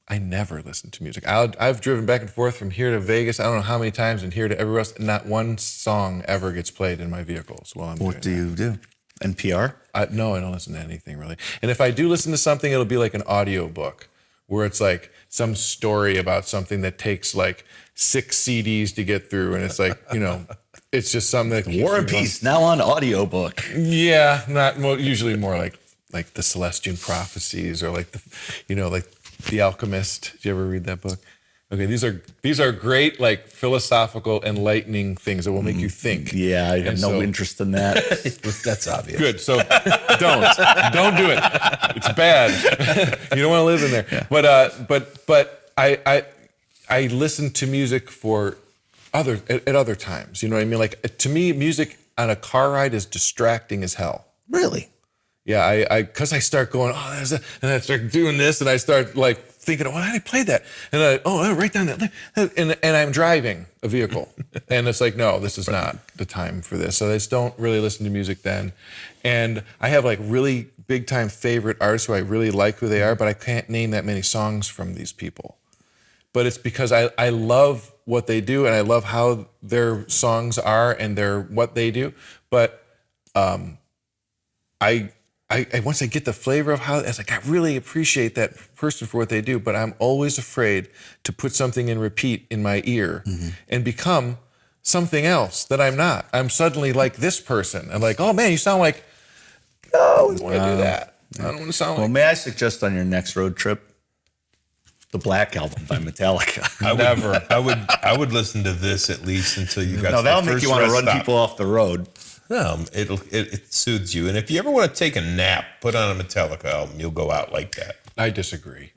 I never listen to music. I've driven back and forth from here to Vegas, I don't know how many times, and here to everywhere else. Not one song ever gets played in my vehicles while I'm doing What do you do? NPR? No, I don't listen to anything really. And if I do listen to something, it'll be like an audio book where it's like some story about something that takes like 6 CDs to get through. And it's like, you know, it's just something that keeps War and me going. Peace, now on audiobook. Yeah, usually more like the Celestian Prophecies or like like The Alchemist. Did you ever read that book? Okay, these are great, like philosophical, enlightening things that will make you think. Yeah, I have no interest in that. that's obvious. Good. So don't do it. It's bad. You don't want to live in there. Yeah. But I listen to music for at other times. You know what I mean? Like to me, music on a car ride is distracting as hell. Really? Yeah, because I start going, and I start doing this, and I start like thinking, why did I play that? And I write down that, and I'm driving a vehicle, and it's like, no, this is not the time for this. So I just don't really listen to music then. And I have like really big time favorite artists who I really like who they are, but I can't name that many songs from these people. But it's because I love what they do, and I love how their songs are and what they do. But I once I get the flavor of how, it's like I really appreciate that person for what they do, but I'm always afraid to put something in repeat in my ear and become something else that I'm not. I'm suddenly like this person. I'm like, oh man, you sound like No, we want to do that. I don't want to sound Well, like. may I suggest on your next road trip, the Black Album by Metallica? I would listen to this at least until you got. No, to that'll the make first you want to rest run stop. people off the road. No, it soothes you. And if you ever want to take a nap, put on a Metallica album. You'll go out like that. I disagree.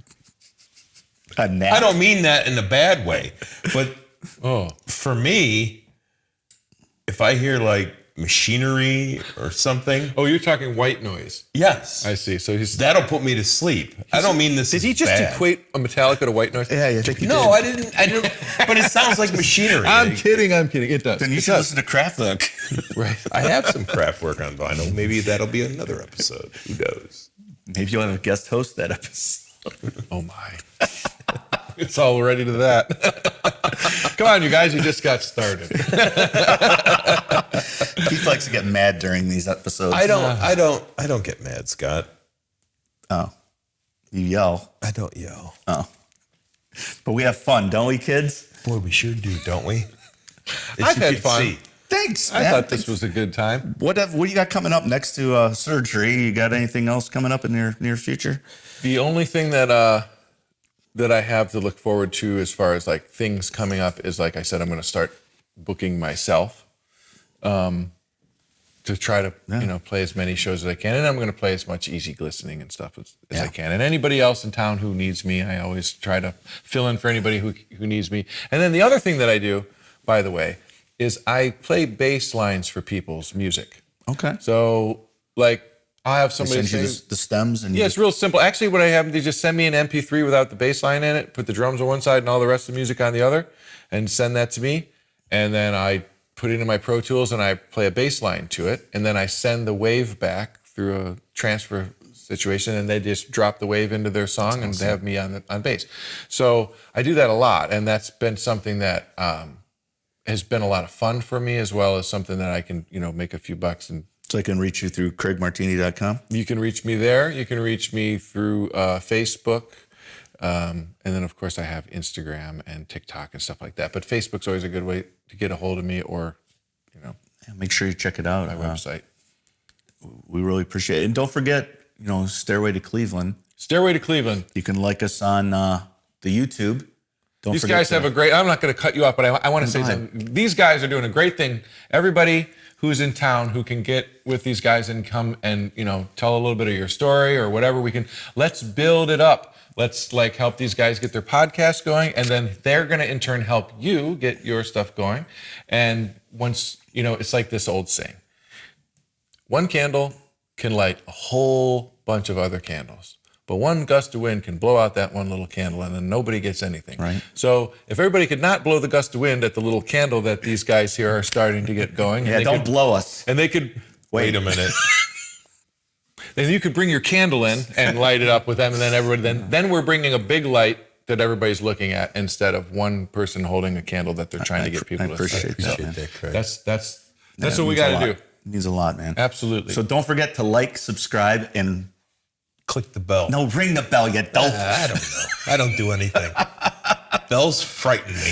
A nap. I don't mean that in a bad way, but for me, if I hear like machinery or something, Oh, you're talking white noise. yes, I see. So that'll put me to sleep. I don't mean this. Did is he just bad. equate a Metallica to white noise? Yeah, I think you No, did. I didn't. But it sounds like machinery. I'm kidding. It does. Then you should listen to Kraftwerk. Right. I have some craft work on vinyl. Maybe that'll be another episode. Who knows? Maybe you'll have a guest host that episode. Oh my. It's all ready to that. Come on, you guys, you just got started. Keith likes to get mad during these episodes. I don't get mad, Scott. Oh. You yell. I don't yell. Oh. But we have fun, don't we, kids? Boy, we sure do, don't we? I've had fun. Thanks, I man. thought this was a good time. What do you got coming up next to surgery? You got anything else coming up in the near future? The only thing that I have to look forward to as far as like things coming up is, like I said, I'm going to start booking myself to try to play as many shows as I can, and I'm going to play as much easy listening and stuff as I can. And anybody else in town who needs me, I always try to fill in for anybody who needs me. And then the other thing that I do, by the way, is I play bass lines for people's music. Okay. So like I have somebody Send you sing. the stems and Yeah, it's real simple. Actually, what I have, they just send me an MP3 without the bass line in it, put the drums on one side and all the rest of the music on the other, and send that to me. And then I put it in my Pro Tools and I play a bass line to it. And then I send the wave back through a transfer situation, and they just drop the wave into their song and they have me on bass. So I do that a lot, and that's been something that has been a lot of fun for me, as well as something that I can, make a few bucks. And so I can reach you through craigmartini.com. you can reach me there. You can reach me through Facebook. And then, of course, I have Instagram and TikTok and stuff like that. But Facebook's always a good way to get a hold of me, or, Make sure you check it out. my website. We really appreciate it. And don't forget, Stairway to Cleveland. Stairway to Cleveland. You can like us on the YouTube. These guys have a great, I'm not going to cut you off, but I want to say something. These guys are doing a great thing. Everybody who's in town who can get with these guys and come and, tell a little bit of your story or whatever, let's build it up. Let's help these guys get their podcast going, and then they're going to in turn help you get your stuff going. And once, it's like this old saying, one candle can light a whole bunch of other candles. But one gust of wind can blow out that one little candle, and then nobody gets anything. Right. So if everybody could not blow the gust of wind at the little candle that these guys here are starting to get going. Yeah, don't blow us. And they could... Wait a minute. Then you could bring your candle in and light it up with them, and then everybody... Then we're bringing a big light that everybody's looking at, instead of one person holding a candle that they're trying to get people to appreciate that, man. Craig. That's what we got to do. It means a lot, man. Absolutely. So don't forget to like, subscribe, and... Click the bell. No, ring the bell, you dope. I don't know. I don't do anything. Bells frighten me.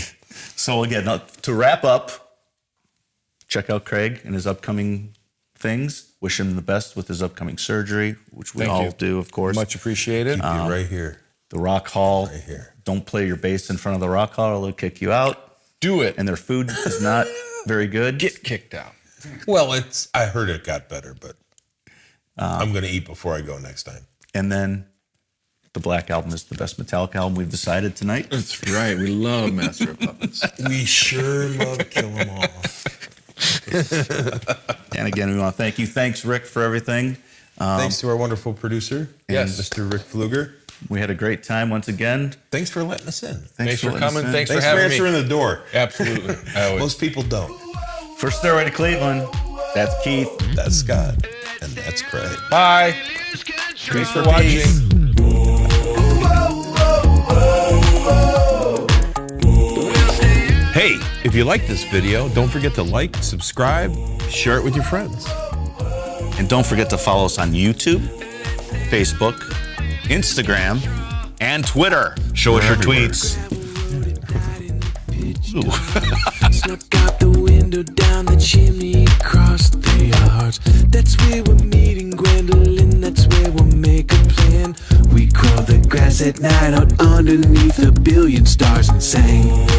So again, to wrap up, check out Craig and his upcoming things. Wish him the best with his upcoming surgery, which we all do, of course. Much appreciated. Keep you right here. The Rock Hall. Right here. Don't play your bass in front of the Rock Hall or they'll kick you out. Do it. And their food is not very good. Get kicked out. Well, I heard it got better, but I'm going to eat before I go next time. And then the Black Album is the best Metallica album we've decided tonight. That's right. We love Master of Puppets. We sure love Kill 'Em All. And again, we want to thank you. Thanks, Rick, for everything. Thanks to our wonderful producer, Mr. Rick Pfluger. We had a great time once again. Thanks for letting us in. Thanks for letting us coming. in. Thanks Thanks for for having me. answering the door. Absolutely. Most people don't. For Stairway to Cleveland, that's Keith. That's Scott. And that's Craig. Bye. Thanks for watching. Hey, if you like this video, don't forget to like, subscribe, share it with your friends. And don't forget to follow us on YouTube, Facebook, Instagram, and Twitter. Show us your tweets. Snuck out the window, down the chimney, across the yards. That's where we're meeting Gwendolyn. night out underneath a billion stars and sang.